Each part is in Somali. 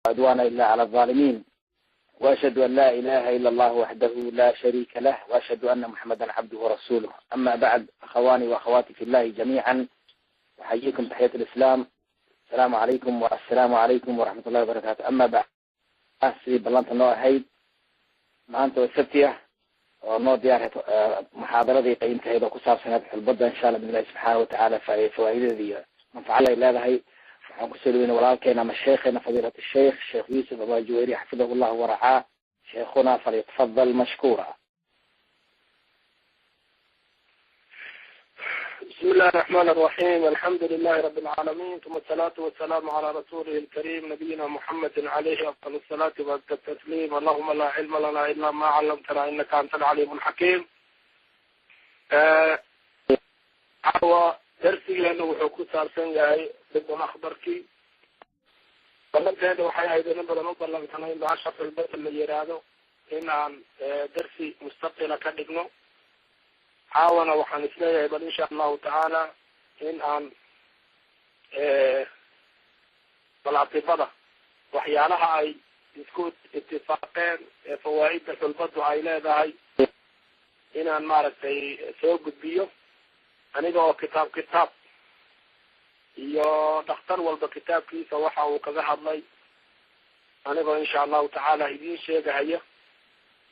عدوان إلا على الظالمين وأشهد أن لا إله إلا الله وحده لا شريك له وأشهد أن محمدا عبده ورسوله. أما بعد، أخواني وأخواتي في الله جميعا، أحييكم تحية الإسلام. السلام عليكم ورحمة الله وبركاته. أما بعد، sidii ballanta noo ahayd maanta oo sabti ah oo noo diyaar muxaadaradii qiimkeeda ku saabsaneed xulbada insha Allah billahi subhanahu wa ta'ala faa'iidadeeda iyo manfacada ay leedahay. waxaan ku soo dhaweynaa walaalkeena ama sheekheena fadiilatu sheekh Yusuf Abaa Juwayri xafidahu Allah wa ra'aa. شيخنا فليتفضل مشكورا. بسم الله الرحمن الرحيم. الحمد لله رب العالمين، ثم الصلاة والسلام على رسوله الكريم نبينا محمد عليه أفضل الصلاة والتسليم. اللهم لا علم لنا إلا ما علمتنا إنك أنت العليم الحكيم. عوا درسي لأنه حكو سارسن جاي بدون أخبركي بلد هذا وحياة إذا نبدأ نطلع لنا إلا 10 في البيت اللي يرادو إن عن درسي مستقلة كدقنو عاونا وحن إسلايا بل إن شاء الله تعالى إن عن بالعطفة وحيالها أي يسكوت اتفاقين فوائد في البط وعيلة هاي إن عن مارك سوق بيو أنيقو كتاب iyo dhakhtar walba kitaabkiisa waxa uu kaga hadlay anigoo insha Allah ta'ala idin sheegaya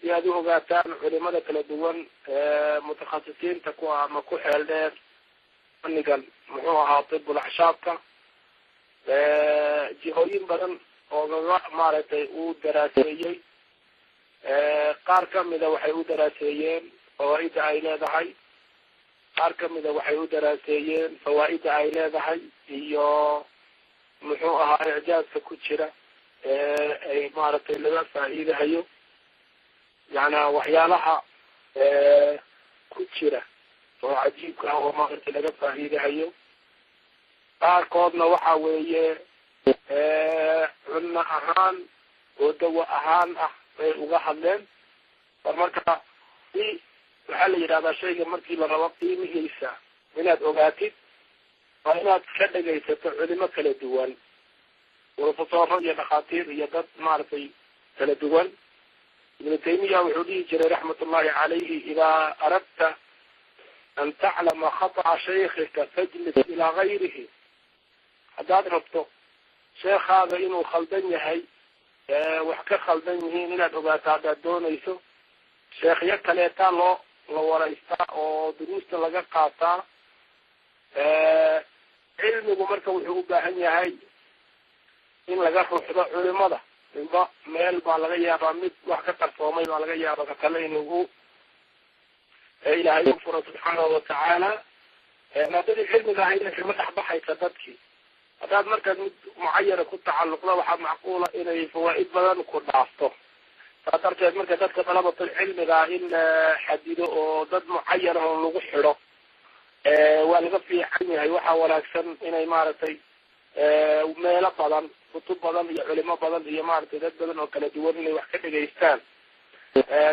si aad u ogaataan culimada kala duwan mutakhasisiinta ku ama ku xeel dheer anigan muxuu ahaa tibbul axshaabka jihooyin badan oo maaragtay uu daraaseeyay qaar kamida waxay u daraaseeyeen fawaaida ay leedahay, qaar kamida waxay u daraaseeyeen fawaaida ay leedahay iyo muxuu ahaa icjaaska ku jira ay maaragtay laga faa'iidahayo, yani waxyaalaha ku jira oo cajiibka ah oo maaragtay laga faa'iidahayo. qaarkoodna waxa weeye cunno ahaan oo dawa ahaan ah bay uga hadleen. marka waxaa la yidhahdaa shayga markii la rabo qiimihiisa inaad ogaatid waa inaad ka dhegaysato culimo kala duwan, profesoro iyo dhakhaatiir iyo dad maaragtay kala duwan. ibnu taymiya wuxuu dhihi jiray raxmatullahi calayhi, idaa aradta an taclama khata'a shaykhika fajlis ilaa gayrihi. haddaad rabto sheekhaada inuu khaldan yahay wax ka khaldan yihiin inaad ogaato haddaad doonayso, sheekhyo kaleetaa la waraystaa oo duruusta laga qaataa. cilmigu marka wuxuu u baahan yahay in laga ruuxdo culimada. inba meel baa laga yaabaa mid wax ka qarsoomay baa laga yaaba ka kale inuu ilaahay u furo subxaanahu watacaala. maadadii cilmiga ahayna kama dhexbaxaysa dadkii. haddaad markaad mid mucayana ku tacalluqda waxaa macquula inay fawaa'id badan ku dhaafto. saas darteed marka dadka dalabatul cilmiga in la xadido oo dad mucayana oo lagu xidho waa laga fiican yahay. waxaa wanaagsan inay maaragtay meelo badan, kutub badan iyo culimo badan iyo maaragtay dad badan oo kala duwan inay wax ka dhegaystaan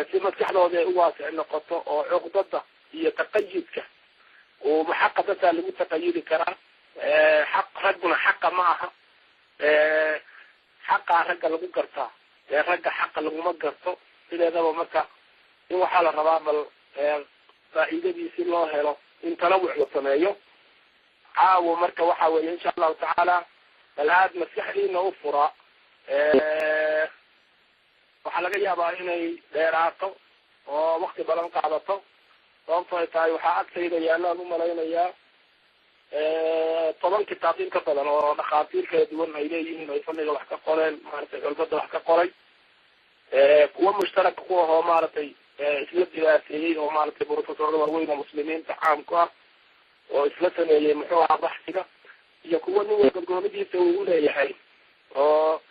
si maskaxdooda ay u waasic noqoto oo cuqdada iyo taqayidka oo muxaqadasaa lagu taqayidi karaa. ragguna xaqa ma aha, xaqaa ragga lagu gartaa ragga xaqa laguma garto. sideedaba marka in waxaa la rabaa bal faa'iidadiisi loo helo in tanawuc la sameeyo. caawo marka waxa weeye insha allahu tacaala bal aad maskaxdiina u fura. waxaa laga yaabaa inay dheeraato oo wakti badan qaadato, sababto ay tahay waxaa agtayda yaalaan umalaynayaa 10 kitaab in ka badan oo dhakhaatiir kala duwan ay leeyihiin ay fanniga wax ka qoreen, maaragtay culbada wax ka qoray. kuwa mushtaraka ku ahoo maaragtay isla diraaseeyey oo maaragtay profesorada waaweyn oo muslimiinta caamku ah oo isla sameeyey muxuu ahaa baxsiga, iyo kuwa nin walba goonidiisa uu leeyahay oo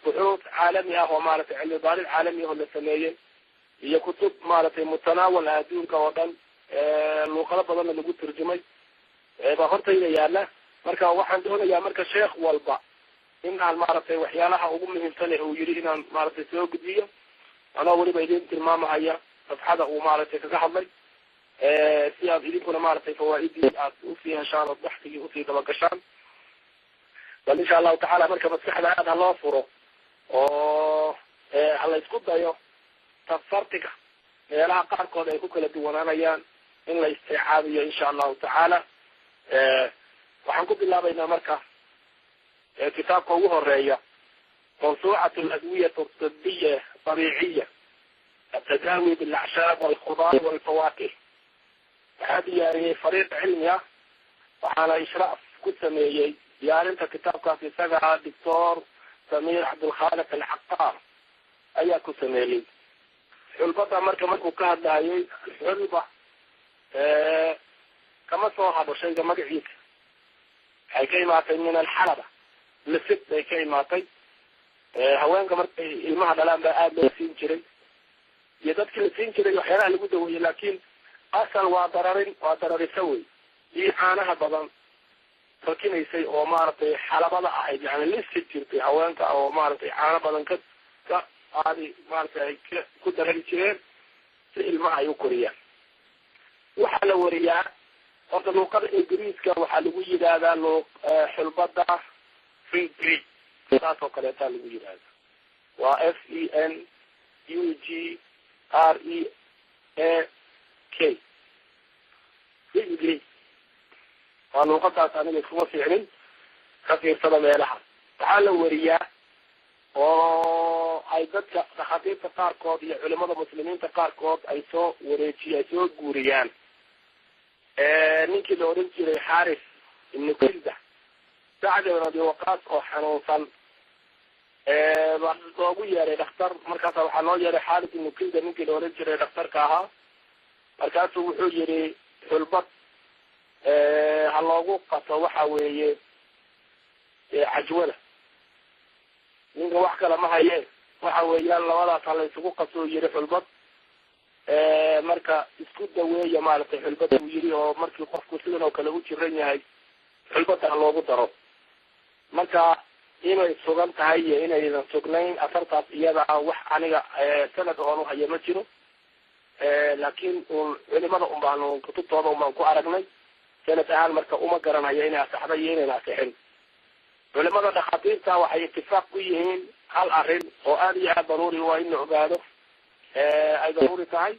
buxuud caalami ah oo maaragtay cilmi baarid caalami ah oo la sameeyey, iyo kutub maaragtay mutanaawal adduunka oo dhan luuqado badanna lagu turjumay baa hortayda yaala. marka waxaan doonayaa marka sheekh walba in aan maaragtay waxyaalaha ugu muhiimsan uu yidhi inaan maaragtay soo gudbiyo, anoo weliba idin tilmaamahaya safxada uu maaragtay kaga hadlay si aad idinkuna maaragtay fawaa'idii aad usii heshaan oo baxsigii usii dabagashaan. bal insha allahu tacaala marka maskaxda aad ha loo furo oo hala isku dayo tafartiga meelaha qaarkood ay ku kala duwanaanayaan in la isticaabiyo insha allahu tacaala. waxaan ku bilaabaynaa marka kitaabka ugu horeeya موسوعة الأدوية الطبية طبيعية التداوي بالأعشاب والخضار والفواكه. هذه يعني فريق علمي وعلى إشراف كتمي يعني أنت كتابك في سجع الدكتور سمير عبد الخالق العقار أي كتمي حلبة مركب مركب كهد هاي حلبة كما صاحب شيء كما قعيك هاي كلمة من الحلبة لست هاي كلمة haweenka markay ilmaha dhalaan baa aada loo siin jiray iyo dadkii la siin jiray waxyaalaha lagu daweeyey laakiin asal waa dararisa wey iyo caanaha badan fakinaysay oo maaragtay xalabada ahayd yani lisi jirtay haweenka oo maaragtay caano badan ka aadi maaragtay ay ku darari jireen si ilmaha ay u koriyaan. waxaa la wariyaa horta luuqada ingiriiska waxaa lagu yidhaahdaa xulbada free Greek saas oo kaleetaa lagu yidhaahda waa FENUGREAK English waa luuqadaas aniga iskuma fiicnin ka fiirsada meelaha. waxaa la wariyaa oo ay dadka dhakhaatiirta qaarkood iyo culimada muslimiinta qaarkood ay soo guuriyaan ninkii la odhan jiray Xaaris ibn Kilda Sacd ibn Abi Waqaas oo xanuunsan baa loogu yeeray dhakhtar. markaasa waxaa loo yeeray Xaaris ibn Kilda ninkii la odhan jiray dhakhtarka ahaa. markaasuu wuxuu yidhi xulbad ha loogu qaso waxa weeye cajwada ninka wax kale ma haye waxa weeyaan labadaas ha la isugu qaso yidhi xulbad marka isku daweeya maaragtay xulbad uu yidhi oo markii qofku sidan oo kale u jiran yahay xulbada ha loogu daro. marka inay sugan tahay iyo inaydan sugnayn asartaas iyada wax aniga sanad oon uhaya ma jiro laakiin culimada unbaanu kutubtooda unbaan ku aragnay sanad ahaan marka uma garanayo inay asaxda iyo inayna asixin. culimada dhakhaatiirta waxay itifaaq ku yihiin hal arrin oo aad iyo aad daruuri waa in la ogaado ay daruuri tahay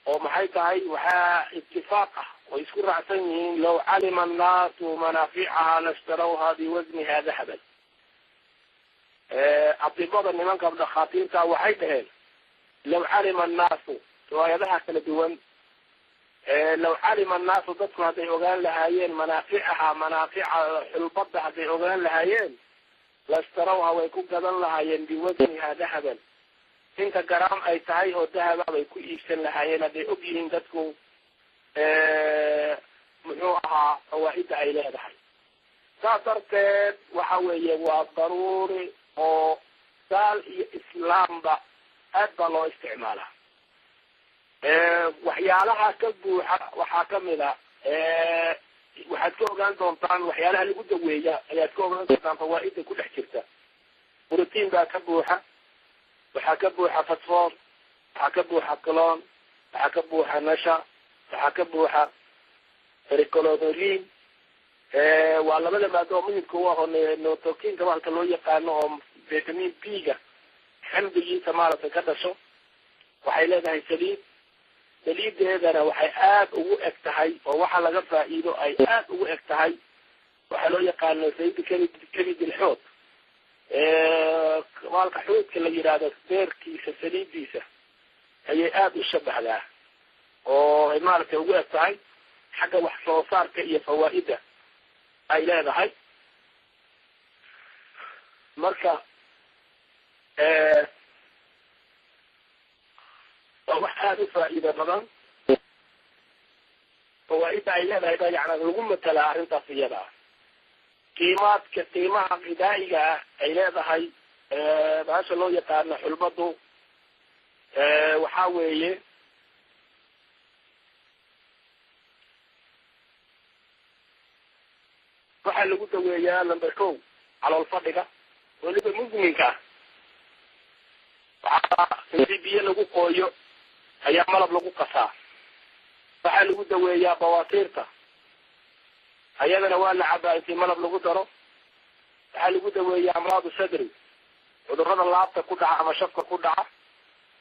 oo maxay tahay waxaa itifaaq ah way isku raacsan yihiin low calima annaasu manaaficaha lashtarawha biwasniha dahaban. atibada nimanka dhakhaatiirta waxay dhaheen low calima annaasu riwaayadaha kala duwan low calima annaasu dadku hadday ogaan lahaayeen manaafica xulbada hadday ogaan lahaayeen lashtarawha way ku gadan lahaayeen biwasniha dahaban. inta garaam ay tahay oo dahaba bay ku iibsan lahaayeen hadday og yihiin dadku muxuu ahaa fawaa'ida ay leedahay. saas darteed waxa weeye waa daruuri oo gaal iyo islaamba aad baa loo isticmaalaa. waxyaalaha ka buuxa waxaa kamid a waxaad ka ogaan doontaan waxyaalaha lagu daweeya ayaad ka ogaan doontaan fawaa'ida ku dhex jirta. brotiin baa ka buuxa, waxaa ka buuxa fosfor, waxaa ka buuxa clon, waxaa ka buuxa nasha, waxaa ka buuxa ericolodolin. waa labada maado oo muhimka u ah oo notokinka bahalka loo yaqaano oo vitamin B-ga xamdigiisa maaragtay ka dhasho. waxay leedahay saliideedana waxay aad ugu eg tahay oo waxa laga faa'iido ay aad ugu eg tahay waxaa loo yaqaano sayid kabid ilxood. maalka xoodka la yidhaahdo beerkiisa saliidiisa ayay aad u shabahdaa oo ay maaragtay ugu eg tahay xagga wax soo saarka iyo fawaa'ida ay leedahay. marka waa wax aada u faa'iida badan fawaa'ida ay leedahay baa yani lagu matalaa arrintaas iyada ah. qiimaha qidaa'iga ah ay leedahay bahasha loo yaqaano xulbadu waxaa weeye waxaa lagu daweeyaa number 1 calool fadhiga weliba musminka waxaa intii biyo lagu qooyo ayaa malab lagu qasaa. waxaa lagu daweeyaa bawaatiirta ayadana waa la cabaa intii malab lagu daro. waxaa lagu daweeyaa amraadu sadri cudurrada laabta ku dhaca ama shafka ku dhaca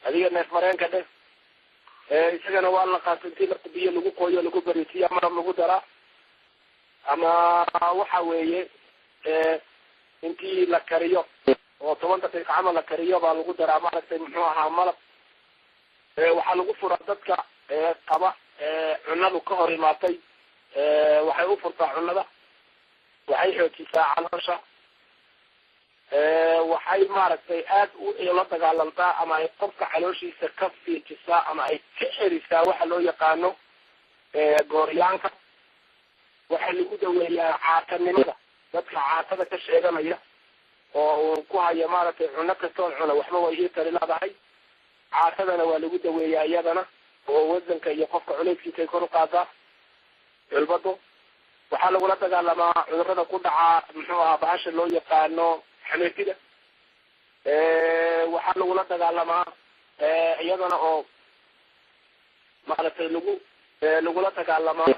adiga neef mareenka dheh isagana waa la qaata intii marka biyo lagu qooyo lagu bariisiya marab lagu daraa ama waxa weeye intii la kariyo oo 10 daqiiqo camal la kariyo baa lagu daraa maaragtay muxuu ahaa malab waxaa lagu furaa dadka qaba cunadu ka hor imaatay waxay u furtaa cunada waxay xoojisaa caloosha waxay maaragtay aad la dagaalantaa ama ay qofka calooshiisa ka fiijisaa ama ay ka xerisaa waxa loo yaqaano gooryaanka waxaa lagu daweeyaa caatanimada dadka caatada ka sheeganaya oo uu ku haya maaragtay cuno kastoon cuna waxba way ii tari leedahay caatadana waa lagu daweeyaa iyadana oo wadanka iyo qofka culayskiisa ay kor u qaadaa cilbado waxaa lagula dagaalamaa cudurrada ku dhaca muxuu ahaa bahasha loo yaqaano xameetida waxaa lagula dagaalamaa iyadana oo maaragtay lagula dagaalamaa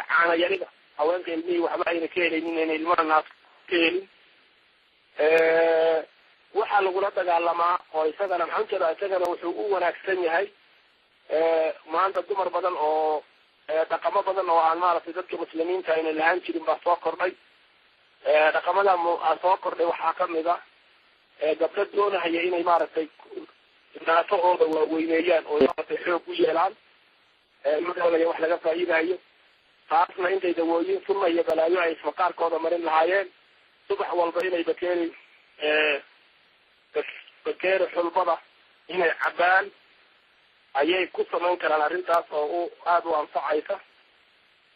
caana yarida haweenka ilmihii waxba ayna ka helaynin inay ilmaha naas ka helin waxaa lagula dagaalamaa oo isagana maxaan jeedaa isagana wuxuu u wanaagsan yahay maanta dumar badan oo dhaqamo badan oo aan maaragtay dadka muslimiinta ayna lahaan jirin baa soo kordhay dhaqamada soo kordhay waxaa kamid a gabdho doonahaya inay maaragtay naasahooda waaweyneeyaan oo maaragtay xoog u yeelaan ma doonaya wax laga faa'iidayo taasna intay dawooyin sunna iyo balaayo ay ismaqaarkooda marin lahaayeen subax walba inay bakeeri xulbada inay cabaan ayay ku samayn karaan arrintaas oo aada u anfacaysa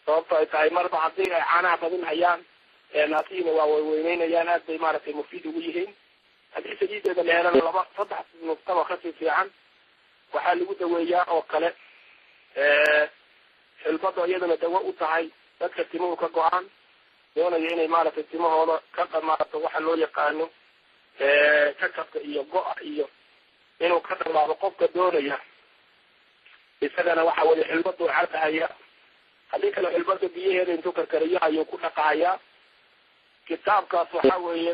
sababto ay tahay marba haddii ay caanaha badin hayaan naasihiina waa weyweyneynayan aad bay maaragtay mufiid ugu yihiin haddii saliideeda la helana 3 nuqtaba kasii fiican waxaa lagu daweeyaa oo kale xulbada iyadana dawo u tahay dadka timuhu ka go-aan doonaya inay maaragtay timahooda ka dhamaarto waxa loo yaqaano kakabka iyo go-a iyo inuu ka dhamaado qofka doonaya isagana waxa weye xulbadu cabahaya haddii kale xulbada biyaheeda intuu karkariyo ayuu ku dhaqahayaa kitaabkaas waxa weeye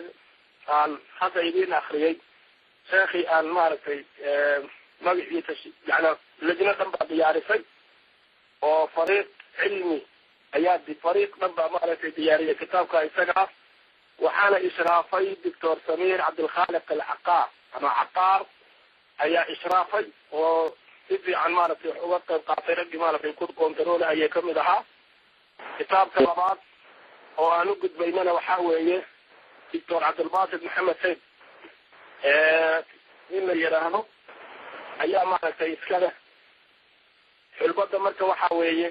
aan hadda idin akriyay sheekii aan maaragtay magaciisa yani lajna dhan baa diyaarisay oo fariiq cilmi ayaa fariiq dhan baa maaragtay diyaariyay kitaabka isaga ah waxaana ishraafay doctor samir cabdilkhaliq alcaqaar ama caqaar ayaa ishraafay oo si fiican maaragtay uga qayb qaatay raggii maaragtay ku kontarool ayay kamid ahaa kitaabka labaad oo aan u gudbaynana waxaa weeye doctor cabdilbasit maxamed sayd in la yidhaahdo ayaa maaragtay iskale xulbada marka waxa weeye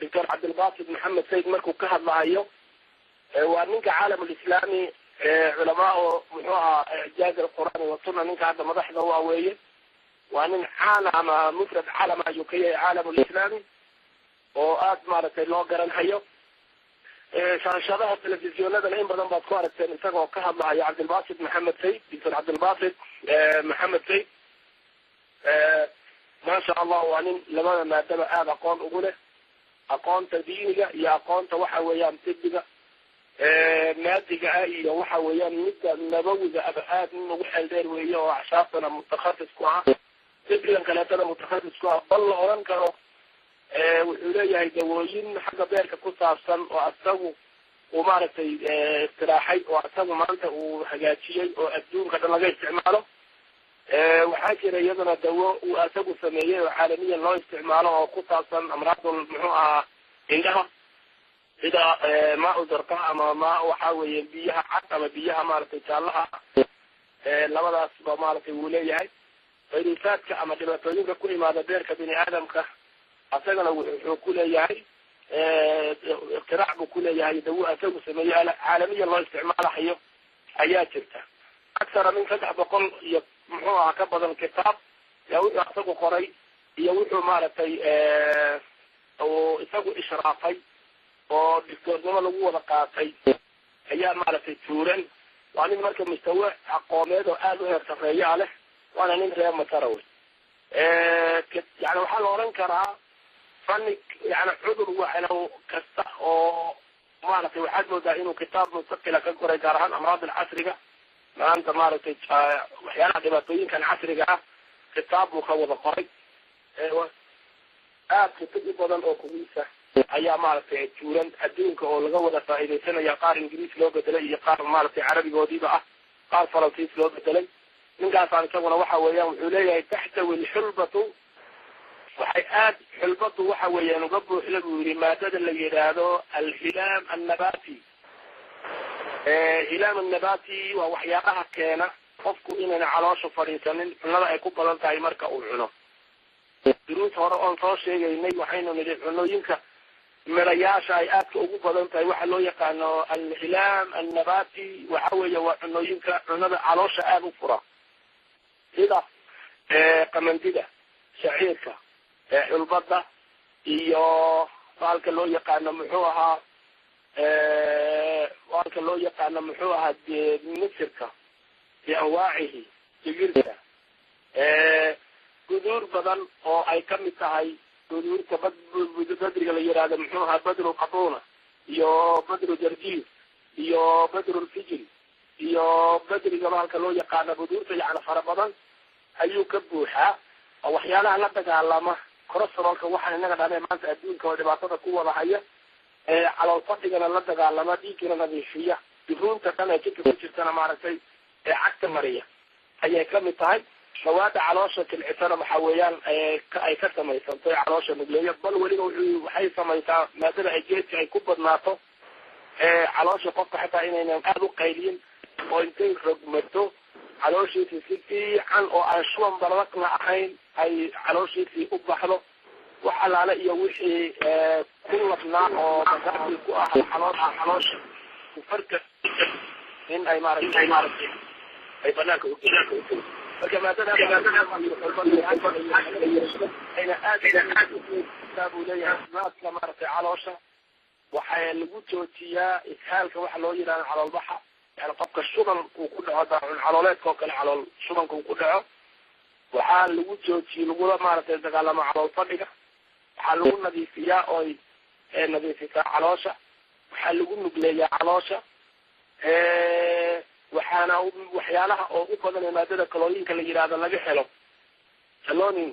doctor cabdilbasit maxamed sayd markuu ka hadlahayo waa ninka caalam alislami culamaa oo muxuu ahaa ijaaz alqur'aani wasunna ninka hadda madaxda u aweeye waa nin caana ama mufrad caalama ayuu ka yahay caalam alislami oo aad maaragtay loo garanhayo shaashadaha telefisyoonadana in badan baad ku aragteen isagoo ka hadlahayo cabdilbasit maxamed sayd doctor cabdilbasit maxamed sayd maasha allah waa nin labada maadaba aada aqoon ugu leh aqoonta diiniga iyo aqoonta waxa weeyaan tibiga maadiga ah iyo waxa weeyaan midda nabawiga aba aad nin ugu xeeldheer weeye oo axshaabtana mutakhasis ku ah tibigan kaleetana mutakhasis ku ah bal la oran karo wuxuu leeyahay dawooyin xagga beerka ku saabsan oo asagu uu maaragtay istiraaxay oo asagu maanta uu hagaajiyey oo adduunka dhan laga isticmaalo waxaa jira iyadana dawo uu asagu sameeyey oo caalamiyan loo isticmaalo oo ku saabsan amraadul muxuu ahaa indhaha sida maa zarqa ama maa waxa weeye biyaha cad ama biyaha maaragtay jaallaha labadaas ba maaragtay wuu leeyahay fayruusaadka ama dhibaatooyinka ku imaada beerka bini aadamka asagana wuxuu ku leeyahay iqtiraac buu ku leeyahay dawo asagu sameeyey caalamiyan loo isticmaalahayo ayaa jirta aksara min 300 iyo muxuu ahaa ka badan kitaab yaa wuxuu asagu qoray iyo wuxuu maaragtay oo isagu ishraafay oo doctornimo lagu wada qaatay ayaa maaragtay tuuran waa nin marka mustawa aqooneed oo aada u heer sarreeyaa leh waana nin reer masara wey yani waxaa la oran karaa fani yani cudur waxna kasta oo maaragtay waxaad moodaa inuu kitaab mustaqila ka koray gaar ahaan amraad alcasriga maanta maaragtay waxyaalaha dhibaatooyinkan casriga ah kitaab buu ka wada qoray aad kutub u badan oo kuwiisa ayaa maaragtay juuran adduunka oo laga wada faa'iidaysanaya qaar ingiriis loo bedelay iyo qaar maaragtay carabigoodiiba ah qaar faransiis loo bedelay ninkaasaan isaguna waxa weeyaan wuxuu leeyahay taxtawi lxulbatu waxay aad xulbadu waxa weeyaan uga buuxda buu yihi maadada la yidhaahdo alhilaam annabati hilaam annabati waa waxyaabaha keena qofku inayna caloosha fadhiisanin cunada ay ku badan tahay marka uu cuno duruus hore oon soo sheegaynay waxaynu nidhi cunooyinka melayaasha ay aadka ugu badan tahay waxa loo yaqaano alhilaam annabati waxa weeye waa cunooyinka cunada caloosha aada u fura sida qamandida shaciirka xulbada iyo baalka loo yaqaano muxuu ahaa baalka loo yaqaano muxuu ahaa misirka bianwaacihi digirta guduur badan oo ay kamid tahay guduurta badriga la yihahdo muxuu ahaa badru qatuna iyo badru jarjiir iyo badru lfijri iyo badriga baalka loo yaqaano guduurta yani fara badan ayuu ka buuxaa oo waxyaalaha la dagaalama corosterolka waxaan inaga dhahne maanta adduunka oo dhibaatada ku wada haya calool fadhigana la dagaalama dhiigana nadiifiya duruunta dhan ee jidka ku jirtana maaragtay cagta mariya ayay kamid tahay mawaada caloosha kilcisana waxa weeyaan ay ka samaysantay caloosha nugleeya bal weliba waxay samaysaa maadada ay geedka ay ku badnaato caloosha qofka xataa inaynan aada u qayliyin oo intay rogmato calooshiisii si fiican oo aan shuban barakna ahayn ay calooshiisii u baxdo wax alaale iyo wixii ku labnaa oo bagaasi ku ahaa caloosha farka in ay maaragtay ay banaanka marka maadada ayna aad buu leeyahay naadka maaragtay caloosha waxaa lagu joojiyaa ishaalka waxa loo yidhahdo caloolbaxa yani qofka shuban uu ku dhaco daacun calooleedka oo kale calool shubanka uu ku dhaco waxaa lagu joojiye lagula maaragtay dagaalamo calool fadhiga waxaa lagu nadiifiyaa oy nadiifisaa caloosha waxaa lagu nugleeyaa caloosha waxaana waxyaalaha oo u badan ee maadada kalooyinka la yidhahdo laga helo salonin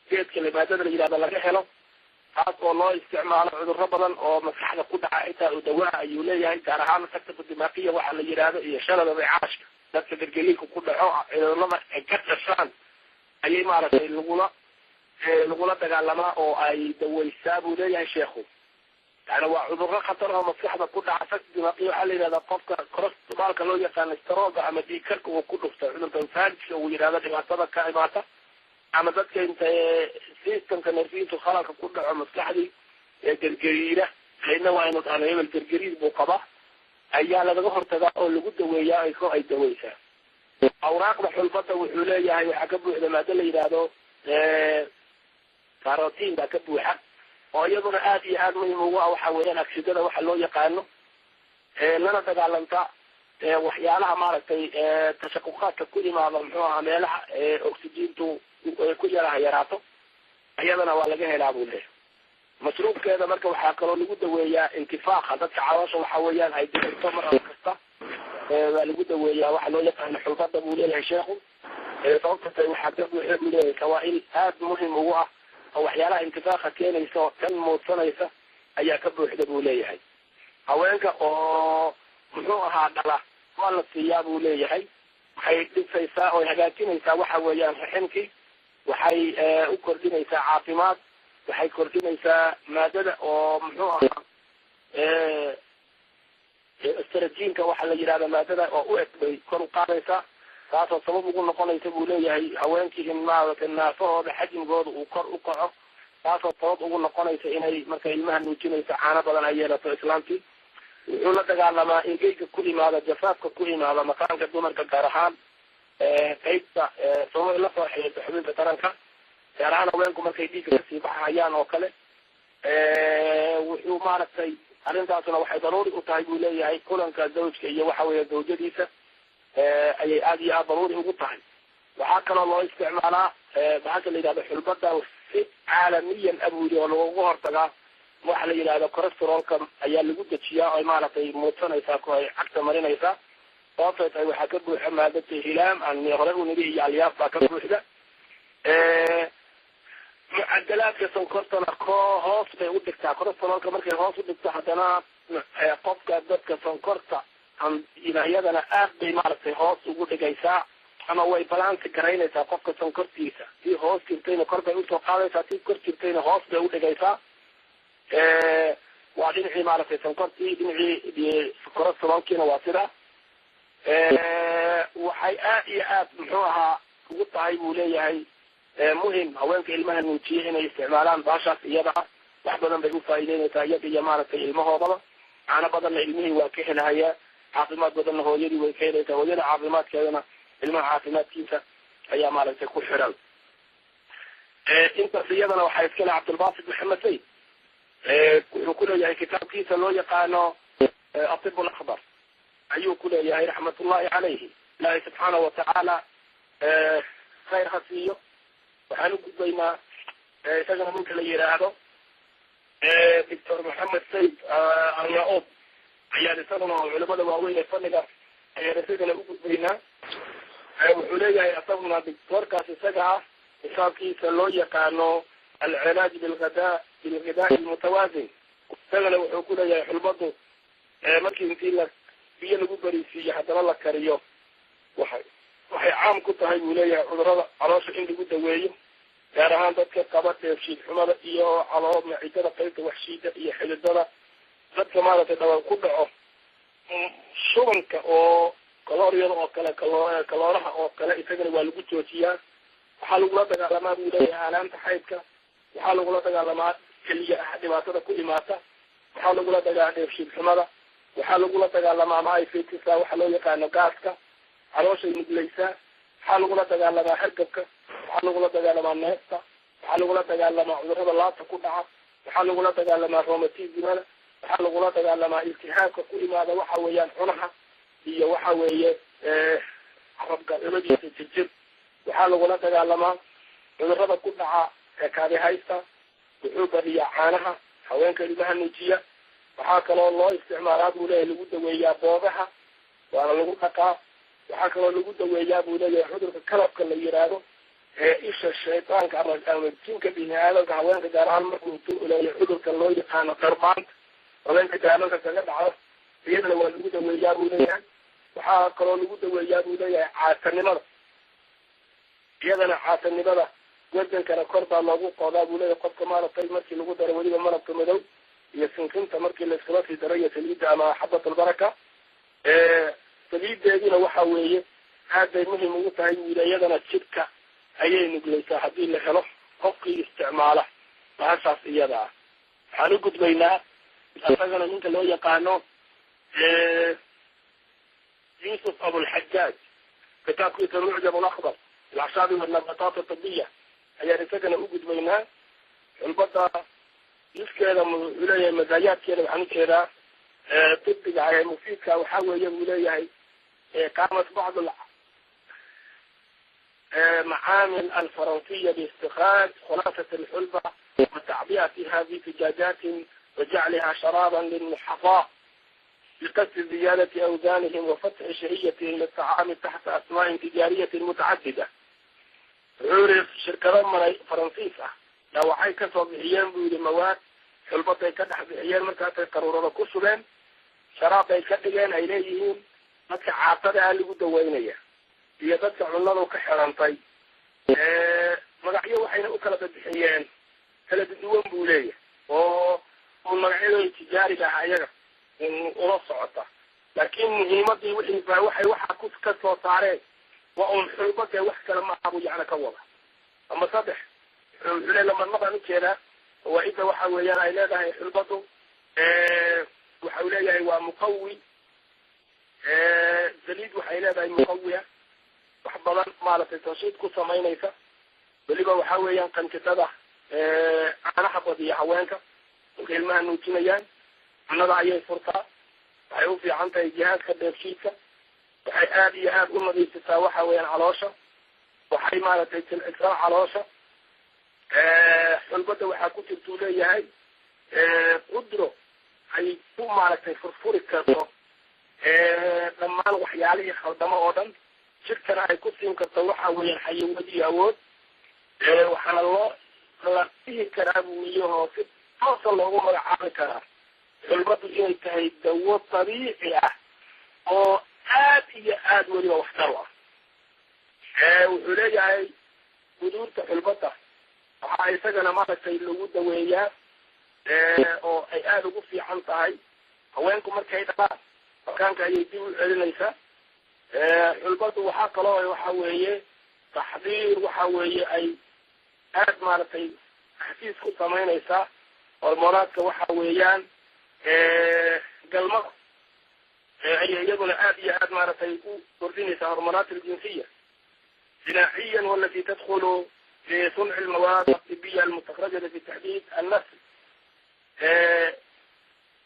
geedka maadada la yidhahdo laga helo taas oo loo isticmaalo cudurro badan oo maskaxda ku dhaca xitaa u dawaa ayuu leeyahay gaar ahaan sakta dimaaqiya waxa la yidhahdo iyo shalada ricaashka dadka gargeliinka ku dhaco cudurada ay ka dhashaan ayay maaragtay lagula dagaalamaa oo ay dawaysaa buu leeyahay sheekhu yani waa cudurro khatar oo maskaxda ku dhaca sakta dimaaqiya waxaa la yidhahdaa qofka corosterolka loo yaqaano steroga ama dhiigkarka uu ku dhufta cudurka farijka uu yidhahdo dhibaatada ka imaata ama dadka inta systemka nerfiintu khalalka ku dhaco maskaxdii gergeriira ayna waa inu dhahno hebel gergeriir buu qabaa ayaa lagaga hortagaa oo lagu daweeyaa ay daweysaa awraaqda xulbada wuxuu leeyahay waxaa ka buuxda maado la yidhaahdo carotin baa ka buuxa oo iyaduna aad iyo aad muhim ugu ah waxa weeyaan agsidada waxa loo yaqaano lana dagaalanta waxyaalaha maaragtay tashaquqaadka ku imaada muxuu ahaa meelaha oxygentu ku yaraha yaraato iyadana waa laga helaa buu leeyahay masruufkeeda marka waxaa kaloo lagu daweeyaa intifaaqa dadka caloosha waxa weeyaan ay dirto mar kasta waa lagu daweeyaa waxa loo yaqaano xulbada buu leeyahay sheekhu sababta tay waxaa ka buuxda buu leeyahay kawaa-il aad muhim ugu ah oo waxyaalaha intifaaqa keenaysa oo kan muudsanaysa ayaa ka buuxda buu leeyahay haweenka oo muxuu ahaa dhala waa la siiyaa buu leeyahay waxay dhisaysaa oo hagaajinaysaa waxa weeyaan raximkii waxay u kordhinaysaa caafimaad waxay kordhinaysaa maadada oo muxuu ahaa estrajinka waxa la yidhahda maadada oo u eg bay kor u qaadaysaa taasoo sabab ugu noqonaysa buu leeyahay haweenkii in maaragtay naafahooda xajmigooda uu kor u kaco taasoo sabab ugu noqonaysa inay marka ilmaha nuujinayso caano badan ay yeelato islaamtii wuxuu la dagaalamaa ingeyga ku imaada jafaafka ku imaada makaanka dumarka gaar ahaan qaybta sababay la soo xiriirta xubinta taranka gaar ahaan haweenku markay dhiigga kasii baxayaan oo kale wuxuu maaragtay arrintaasuna waxay daruuri u tahay buu leeyahay kulanka zawjka iyo waxa weeye zawjadiisa ayay aada iyo aada daruuri ugu tahay waxaa kaloo loo isticmaalaa maxaaka la yidhahdo xulbada si caalamiyan abuuri oo looga hortagaa waxa la yidhahdo corosterolka ayaa lagu dejiyaa oy maaragtay muudsanaysaa ku ay cagta marinaysaa sababtay tahay waxaa ka buuxa maadada hilaam aan hore u nidhi iyo alyaaf baa ka buuxda mucadalaadka sonkortana hoos bay u dhigtaa kolestaroolka markay hoos u dhigto haddana qofka dadka sonkorta iyadana aad bay maaragtay hoos ugu dhigaysaa ama way balansi garaynaysaa qofka sonkortiisa tii hoos jirtayna kor bay usoo qaadaysaa tii kor jirtayna hoos bay udhigaysaa waa dhinacii maaragtay sonkortii dhinacii kolestaroolkiina waa sida waxay aad iyo aad muxuu ahaa ugu tahay buu leeyahay muhim haweenka ilmaha nuujiye inay isticmaalaan baashaas iyada wax badan bay ufaa'ideynaysaa iyaga iyo maaragtay ilmahoodaba caano badanna ilmihii waa ka helhayaa caafimaad badanna hooyadii way ka helaysaa hooyada caafimaadkeedana ilmaha caafimaadkiisa ayaa maaragtay ku xiran intaas iyadana waxaa iskale cabdulbasit maxamed sayd wuxuu ku leeyahay kitaabkiisa loo yaqaano atib lakbar ayuu ku leeyahay raxmatullahi calayhi ilaahay subxaanahu watacaala khayr ha siiyo waxaan u gudbaynaa isagana ninka la yidhaahdo doctor maxamed sayd arnaob ayaan isaguna oo culamada waaweyn ee fadhiga ayaan isagana u gudbaynaa wuxuu leeyahay isaguna doctorkaas isaga ah kitaabkiisa loo yaqaano alcilaaj bilghidaa'i almutawaasin isagana wuxuu ku leeyahay xulbadu markii intii biyo lagu bariisiiyo haddana la kariyo waxay caam ku tahay buu leeyahay cudurada caloosha in lagu daweeyo gaar ahaan dadka qaba dheefshiid xumada iyo caloo macidada qaybta waxshiida iyo xididada dadka maaragtay dhaban ku dhaco shubanka oo kalooriyada oo kale kalooraha oo kale isagana waa lagu joojiyaa waxaa lagula dagaalamaa buu leeyahay aalaanta xaydka waxaa lagula dagaalamaa keliya ah dhibaatada ku imaata waxaa lagula dagaala dheefshiid xumada waxaa lagula dagaalamaa maayfetisa waxa loo yaqaano gaaska calooshay nuglaysaa waxaa lagula dagaalamaa hargabka waxaa lagula dagaalamaa neefta waxaa lagula dagaalamaa cudurada laabta ku dhaca waxaa lagula dagaalamaa romatismada waxaa lagula dagaalamaa iltihaabka ku imaada waxa weeyaan cunaha iyo waxa weeye carabka labadiisa jirjir waxaa lagula dagaalamaa cudurada ku dhaca kaadihaysta wuxuu badiyaa caanaha haweenka ilmaha nuujiya waxaa kaloo loo isticmaalaa buu leeyahay lagu daweeyaa boogaha waana lagu dhaqaa waxaa kaloo lagu daweeyaa buu leeyahay cudurka kalabka la yidhaahdo isha shaydaanka ama jinka bini aadamka haweenka gaar ahaan markuu leeyahay cudurka loo yaqaano darbaanta haweenka gaamanka kaga dhaco iyadana waa lagu daweeyaa buu leeyahay waxaa kaloo lagu daweeyaa buu leeyahay caasanimada iyadana caasanimada wadankana kor baa loogu qoodaa buu leeyahay qofka maaragtay markii lagu daro weliba malabka madow iyo sinkinta markii laiskula sii daro iyo saliidda ama xabatulbaraka saliideeduna waxa weeye aad bay muhim ugu tahay wiilayadana jidhka ayay nuglaysaa haddii la helo qofkii isticmaala baashaas iyada ah waxaan u gudbaynaa isagana ninka loo yaqaano yusuf abulxajaaj kitaabkiisa mucjam alakbar alacshaabi walnabataat atibiya ayaan isagana u gudbaynaa xulbada iskeeda wuxuu leeyahay madaayaadkeeda waxaan ujeedaa طبق على مفيدك وحاول يقول قامت بعض المعامل الفرنسية باستخراج خلاصة الحلبة وتعبئتها في زجاجات وجعلها شرابا للمحفاة لقصد زيادة أوزانهم وفتح شهيتهم للطعام تحت أسماء تجارية متعددة. عرف شركة فرنسية لو حي كسر بحيان بيد مواد حلبة كدح بحيان مركات قرورة كسلان شراب يكدجان إليهم متى عاطرها اللي بدوينية هي تدفع الله كحرانتي مقعيه وحين أكلت بحيان ثلاث دوام بولية والمقعيه تجاري بحيان ورصعته لكن مهمتي وحي وحا كسر صارين وأن حلبة وحكى لما أبو يعني كوضع أما صدح لما نضع نكينا وإذا وحاوليان إليها حلبته وحاوليها هو مقوي زليد وحاوليها مقوية وحضلا مالة التنشيط كسا ماينيسا بلغا وحاوليان كان كتابة أنا حفظي حوانك وكلمة نوتينيان نضع أي فرطة وحيوفي عنك جهاز خدام شيكا وحي آدي آد أمضي تساوى حواليان علاشة وحي مالة الإكرار علاشة xulbada waxaa ku jirtuu leeyahay qudro ay ku maaragtay furfuri karto dhammaan waxyaalihii khaldamo oo dhan jirkana ay ku siin karto waxa weeyaan xayawad iyo awood waxaana la dhihi karaa buuyahoo si toosa loogu magacaabi karaa xulbadu inay tahay dawo dabiici ah oo aad iyo aad weliba waxtar u ah wuxuu leeyahay guduurta xulbada waxaa isagana maaragtay lagu daweeyaa oo ay aada ugu fiican tahay haweenku markay dhalaan makaanka ayay dib u celinaysaa xulbadu waxaa kaloo waxa weeye taxdiir waxa weeye ay aad maaragtay taxsiis ku samaynaysaa hormoonaadka waxa weeyaan galmada ayay iyaduna aad iyo aad maaragtay u kordhinaysaa hormoonaat aljinsiya jinaaxiyan walati tadkhulu في صنع المواد الطبية المستخرجة في تحديد النسل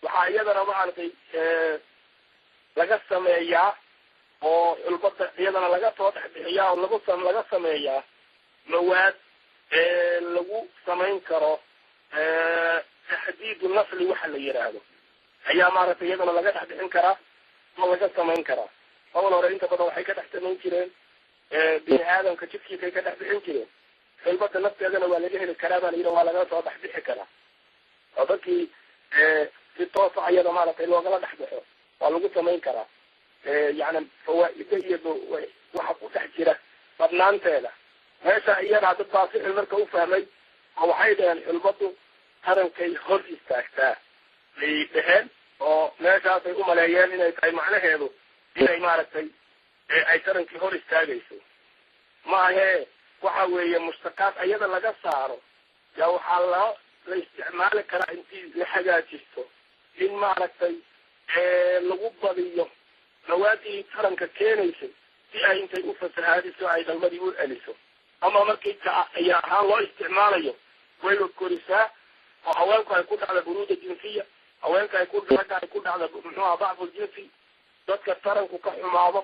waxaa iyadana maaragtay laga sameeyaa oo xulbada iyadana laga soo dhexbixiyaa oo laga sameeyaa mawaad lagu samayn karo taxdiid nasli waxa la yiraahdo ayaa maaragtay iyadana laga dhexbixin karaa oo laga samayn karaa awal hore inta badan waxay ka dhex samayn jireen bini aadamka jidkiisay ka dhex bixin jireen xulbada nafteedana waa laga heli karaa baa la yidhi waa laga soo dhexbixi karaa oo dadkii si toosa ayada maaragtay loogala dhexbaxo waa lagu samayn karaa yani fawaaida iyo waxa ku dhex jira badnaanteeda meesha iyada dad baa sixil marka u fahmay oo waxay dhaheen xulbadu tarankay hor istaagtaa bay dheheen oo meeshaasay umaleeyeen inay tahay macnaheedu inay maaragtay ay tarankii hor istaagayso maahe waxa weeye mushtaqaad ayada laga saaro yaa waxaa la isticmaali karaa intii la hagaajisto in maaragtay lagu badiyo mawaadii taranka keenaysay si ay intay u fasahaadiso ay dhalmadii u celiso ama markii ayaa ahaan loo isticmaalayo way korisaa oo haweenku ay ku dhacda buruuda jinsiya haweenka ay ku dhacda muxuuha bacdu jinsi dadka taranku ka xumaado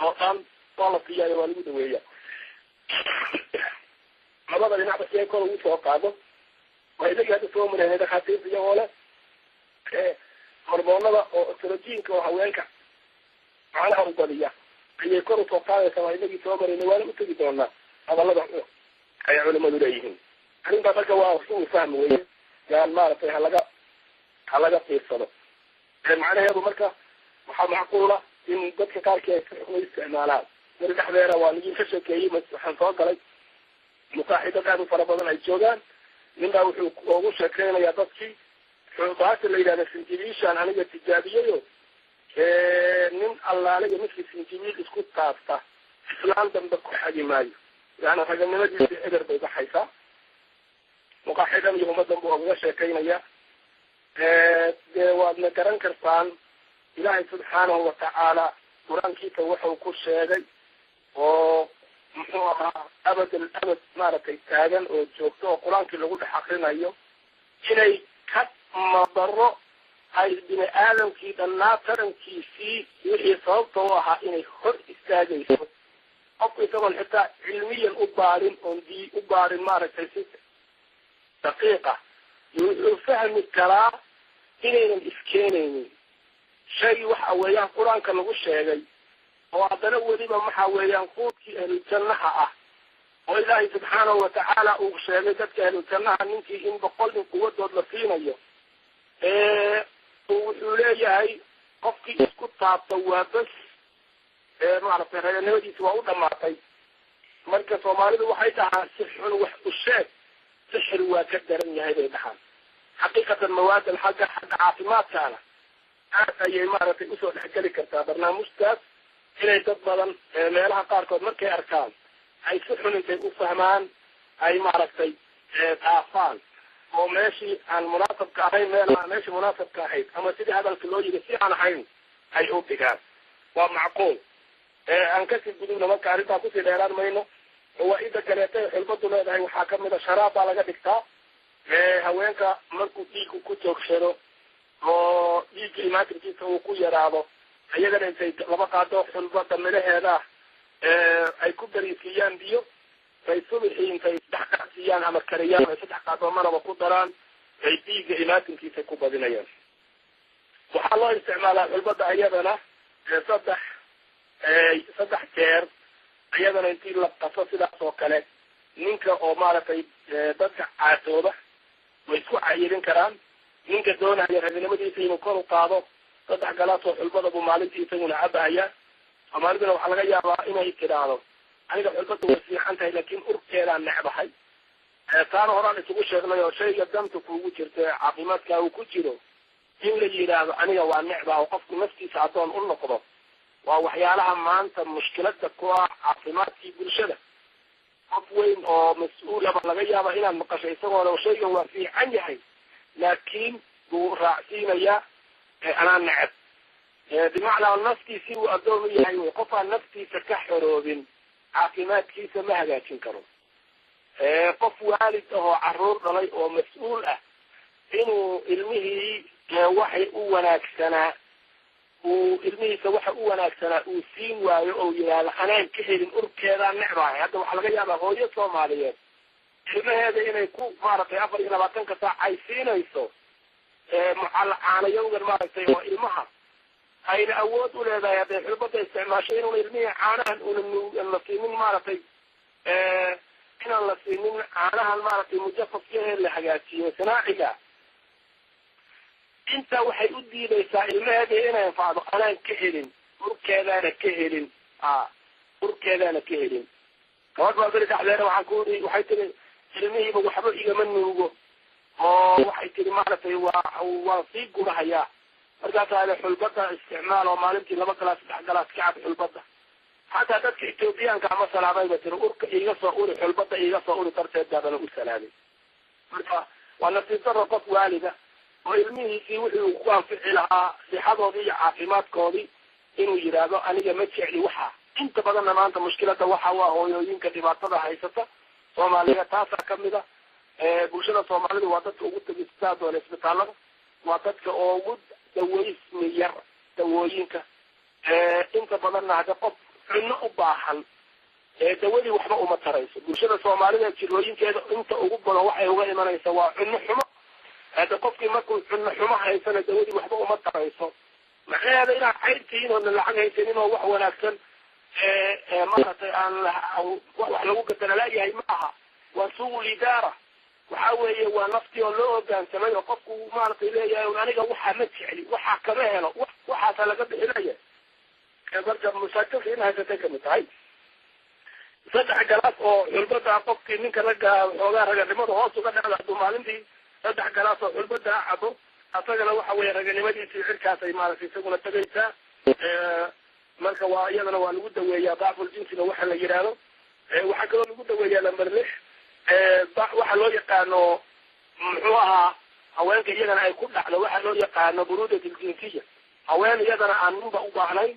oo dhan waa la siiyaayo waa lagu daweeya labada dhinacba si ay kor ugu soo qaado waa inagii hadda soo mareenay dhakhaatiirta iyagoo leh hormoonada oo ostrojinka oo haweenka macnaha u badiya ayay kor usoo qaadaysa waa inagii soo maraynay waana utegi doonaa hadalada ay culimadu leeyihiin arrintaa marka waa si fahmi weye yaan maaragtay halaga fiirsado macnaheedu marka waxaa macquula in dadka qaarkii ay si xun u isticmaalaan mari dhexdeeda waa nigin ka sheekeeyey waxaan soo galay musaaxidad aad u fara badan ay joogaan nin baa wuxuu ugu sheekeynayaa dadkii baasha la yidhahda sinjibiishaan aniga tijaabiyayo nin allaaliga midkii sinjibiil isku taabta islaan dambe ku xagi maayo yani raganimadiisa eber bay baxaysaa muqaaxidan iyo ummadan buu ugaga sheekeynaya dee waadna garan kartaan ilaahay subxaanahu watacaala qur-aankiisa wuxuu ku sheegay oo muxuu ahaa abad abad maaragtay taagan oo joogto oo qur-aankii lagu dhex akrinayo inay ka madaro ay bini aadamkii dhannaa tarankiisii wixii sababta u ahaa inay hor istaagayso qofku isagoon xitaa cilmiyan u baarin maaragtay si daqiiqa wuxuu fahmi karaa inaynan iskeenaynin shay waxa weeyaan qur-aanka lagu sheegay oo haddana weliba waxa weeyaan quudkii ahlujannaha ah oo ilaahay subxaanahu watacaala uu sheegay dadka ahlujannaha ninkii in 100 nin quwadood la siinayo wuxuu leeyahay qofkii isku taabta waa bas maaragtay raganimadiisi waa u dhamaatay marka soomaalidu waxay dhahaan si xun wax u sheeg sixir waa ka daran yahay bay dhahaan xaqiiqatan mawaadan xagga caafimaadkaana aad ayay maaragtay usoo dhexgeli kartaa barnaamijtaas inay dad badan meelaha qaarkood markay arkaan ay si xun intay u fahmaan ay maaragtay dhaafaan oo meeshii aan munaasabka ahayn meeshii munaasabka ahayd ama sidii hadalka loo yiri si aan ahayn ay u dhigaan waa macquul aan kasii gudubna marka arrintaa kusii dheeraan mayno fawaaida kaleeta xulbadu leedahay waxaa kamid a sharaab baa laga dhigtaa haweenka markuu dhiigu ku joogsado oo dhiigga imaatirkiisa uu ku yaraado iyagana intay laba qaado xulbada midhaheeda ay ku bariisiiyaan biyo ay subixii intay 3 qaadsiiyaan ama kariyaan ay 3 qaado maraba ku daraan ay dhiigga imaatirkiisa ku badinayaan waxaa loo isticmaalaa xulbada iyadana saddex jeer iyadana intii la qaso sidaas oo kale ninka oo maaragtay dadka caatooba way isku cayirin karaan. ninka doonaya raginimadiisa inuu kor u qaado 3 galaas oo xulbada buu maalintii isaguna cabaya. soomaaliduna waxaa laga yaabaa inay tidhaahdo aniga xulbada way fiican tahay laakiin urkeedaan necbahay. taana horaan isugu sheegnay oo shayga danta kuugu jirta caafimaadka uu ku jiro in la yidhaahdo aniga waa necbaa oo qofku naftiisa adoon u noqdo waa waxyaalaha maanta mushkilada ku ah caafimaadkii bulshada. qof weyn oo mas-uulaba laga yaaba inaad maqasho isagoona shaygan waa fiican yahay laakiin wuu raacsiinayaa anaa neceb. bimacnaa naftiisii uu adoon u yahay wey. qofaan naftiisa ka xoroobin caafimaadkiisa ma hagaajin karo. qof waalid ahoo caruur dhalay oo mas-uul ah inuu ilmihii waxay u wanaagsanaa ilmihiisa waxa u wanaagsanaa uu siin waayo oo yidhaahdo anaan ka helin urkeedaan necbahay. hadda waxaa laga yaabaa hooyo soomaaliyeed ilmaheeda inay ku maaragtay 24 saac ay siinayso caanayowgan maaragtay oo ilmaha ayna awood u leedahay hadday xulbada isticmaasho inuuna ilmihii caanahan una la siinin maaragtay inaan la siinin caanahan maaragtay mujafafkahe la hagaajiyo sanaaciga. intaa waxay u diidaysaa ilmaheeda inay anfacdo anaan ka helin urkeedaana ka helin urkeedaana ka helin. gabadh baa beri dhexdeena waxaan ku ii waxay tiri ilmihiiba waxba igama nuugo oo waxay tiri maaragtay waan sii gurahayaa. markaasaa le xulbada isticmaal oo maalintii 2 galaas 3 galaas ka cab xulbada. xataa dadka etoobiyaanka ama salaamayba tiri urka iiga soo uri xulbada iiga soo uri darteed baadana u salaamay. marka waa nasiib darro qof waalida oo ilmihiisii wuxuu ku anfici lahaa sixadoodii iyo caafimaadkoodii inuu yidhaahdo aniga ma jecli waxa. inta badanna maanta mushkilada waxa waa hooyooyinka dhibaatada haysata soomaaliya taasaa kamid a. bulshada soomaalida waa dadka ugu tagistaa doona isbitaalada waa dadka oo ugu daweysmi yar dawooyinka. inta badanna hadda qof cunno u baahan dawadii waxba uma tarayso. bulshada soomaalida jirooyinkeeda inta ugu badan waxay uga imanaysa waa cunno xumo. hadda qofkii markuu cunno xumo haysana dawadii waxba uma tarayso. maxaheeda inaad cayrtiin oona lacag haysanin oo wax wanaagsan maaragtay aan wax lagu gadanalaayahay ma aha. waa suuq idaara waxa weeye waa naftii oo loo hoggaansamay oo qofku maaragtay leeyahay aniga waxaa ma jecli waxaa kama helo waxaasa laga bixinaya. marka musaakilka in haysatay kamid tahay 3 galaas oo xulbada qofkii ninka ragga xoogaa raganimada hoos uga dhacda hadduu maalintii 3 galaas oo xulbada cabo asagana waxa weeye raganimadiisii cirkaasay maaragtay isaguna tagaysaa. marka waa iyadana waa lagu daweeyaa dacful jinsiga waxa la yidhaahdo. waxaa kaloo lagu daweeyaa lamber 6 waxa loo yaqaano muxuu ahaa haweenka iyagana ay ku dhacdo waxa loo yaqaano buruudat aljinsiya. haween iyadana aan ninba u baahnayn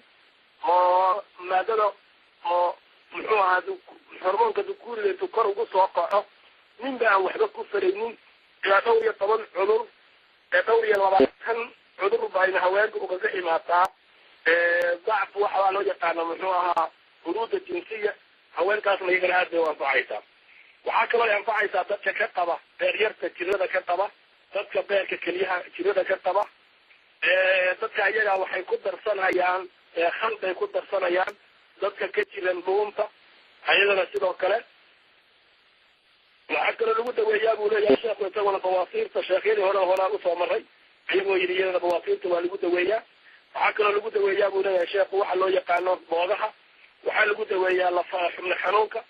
oo maadada oo muxuu ahaa hormoonka dukuuriga intuu kor ugu soo kaco ninba aan waxba ku faraynin ilaa 12 cudur 20 cudur bayna haweenka ugaga imaataa. ضعف waxa loo yaqaano muxuu ahaa buruuda jinsiya haweenkaasna iyagana aad bay u anfacaysaa. waxaa kaloo anfacaysaa dadka ka qaba beeryarta jirada ka qaba dadka beerka keliyaha jirada ka qaba. dadka iyaga waxay ku darsanayaan khal bay ku darsanayaan dadka ka jiran dhuunta ayadana sidoo kale. waxaa kaloo lagu daweeyaa buu leeyahay sheekhu isaguna bawaasiirta sheekhyadii hore usoo maray ayagoo yidhi iyadana bawaasiirta waa lagu daweeyaa. waxaa kaloo lagu daweeyaa buu leeyahay sheekhu waxa loo yaqaano boogaha. waxaa lagu daweeyaa lafaha xubno xanuunka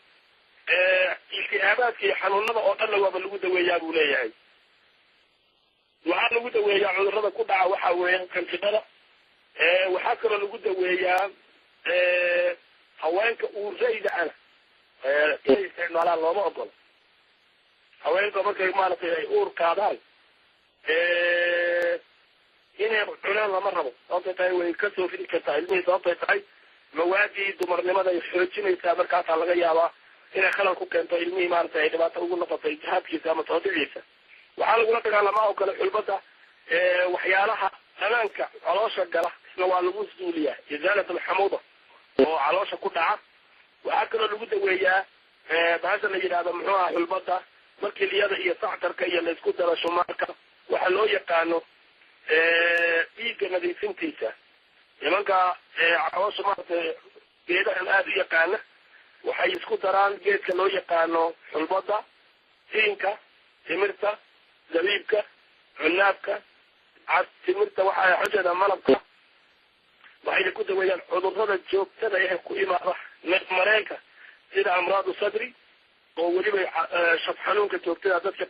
iltihaabaadka iyo xanuunada oo dhanna waaba lagu daweeyaa buu leeyahay. waxaa lagu daweeyaa cudurrada ku dhaca waxa weeye qanjidhada. waxaa kaloo lagu daweeyaa haweenka uurayda ana inay isticmaalaan looma ogolo. haweenka markay maaragtay ay uur qaadaan inay cunaan lama rabo. sababtay tahay way kasoo fidi kartaa ilmihii. sababtay tahay mawaadii dumarnimada ay xoojinaysaa markaasaa laga yaabaa inay khalal ku keento ilmihii maaragtay ay dhibaato ugu noqoto ijhaadkiisa ama toodiciisa. waxaa lagula dagaalamaa oo kale xulbada waxyaalaha dhanaanka caloosha gala isna waa lagu suuliyaa izaalat alxamuuda oo caloosha ku dhaca. waxaa kaloo lagu daweeyaa bahasha la yidhahdo muxuu aha xulbada markii liyada iyo sactarka iyo laysku daro shumaarka waxa loo yaqaano dhiigga nadiifintiisa nimanka caloosha maaragtay geedahan aada u yaqaana waxay isku daraan geedka loo yaqaano xulbada, siinka, timirta, zabiibka, cunaabka, timirta waxaa xujada malabka. waxayna ku daweeyaan cudurrada joogtada ee ku imaada neef mareenka sida amraadu sadri oo weliba shaf xanuunka joogtada dadka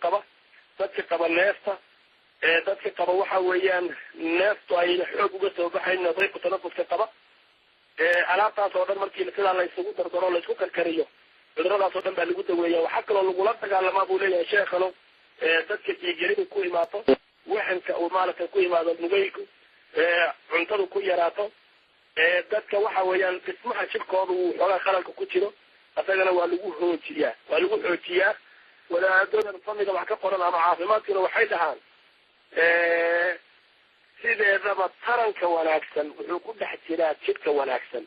qaba neefta dadka qaba waxa weeyaan neeftu ayna xoog uga soo baxayn dayqu tanafuska qaba alaabtaas oo dhan markii sidaa la isugu dardaro la isku karkariyo cuduradaas oo dhan baa lagu daweeya. waxaa kaloo lagula dagaalamaa buu leeyahay sheekhano dadka dhiiggelida ku imaato, waxanka uu maaragtay ku imaado nugeylku, cuntadu ku yaraato, dadka waxa weeyaan dhismaha jirkooda uu xoogaa khalalka ku jiro asagana waa lagu xoojiyaa. wadaadoodan famiga wax ka qoran ama caafimaadkuna waxay dhahaan sideedaba taranka wanaagsan wuxuu ku dhex jiraa jidhka wanaagsan.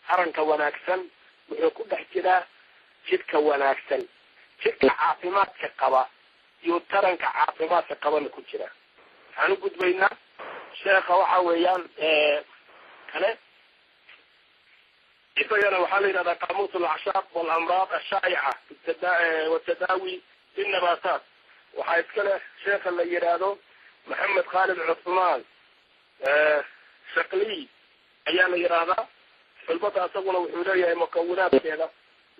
taranka wanaagsan wuxuu ku dhex jiraa jidhka wanaagsan. jidhka caafimaadka qaba iyo taranka caafimaadka qabana ku jira. waxaan u gudbaynaa sheekha waxa weeyaan kale isagana waxaa la yidhahdaa qaamuus alacshaq walamraad ashaa'ica watadaawi binnabaataat. waxaa iskale sheekha la yidhaahdo maxamed khaalid cusmaan shaqliy ayaa la yidhaahdaa. xulbada isaguna wuxuu leeyahay mukawinaadkeeda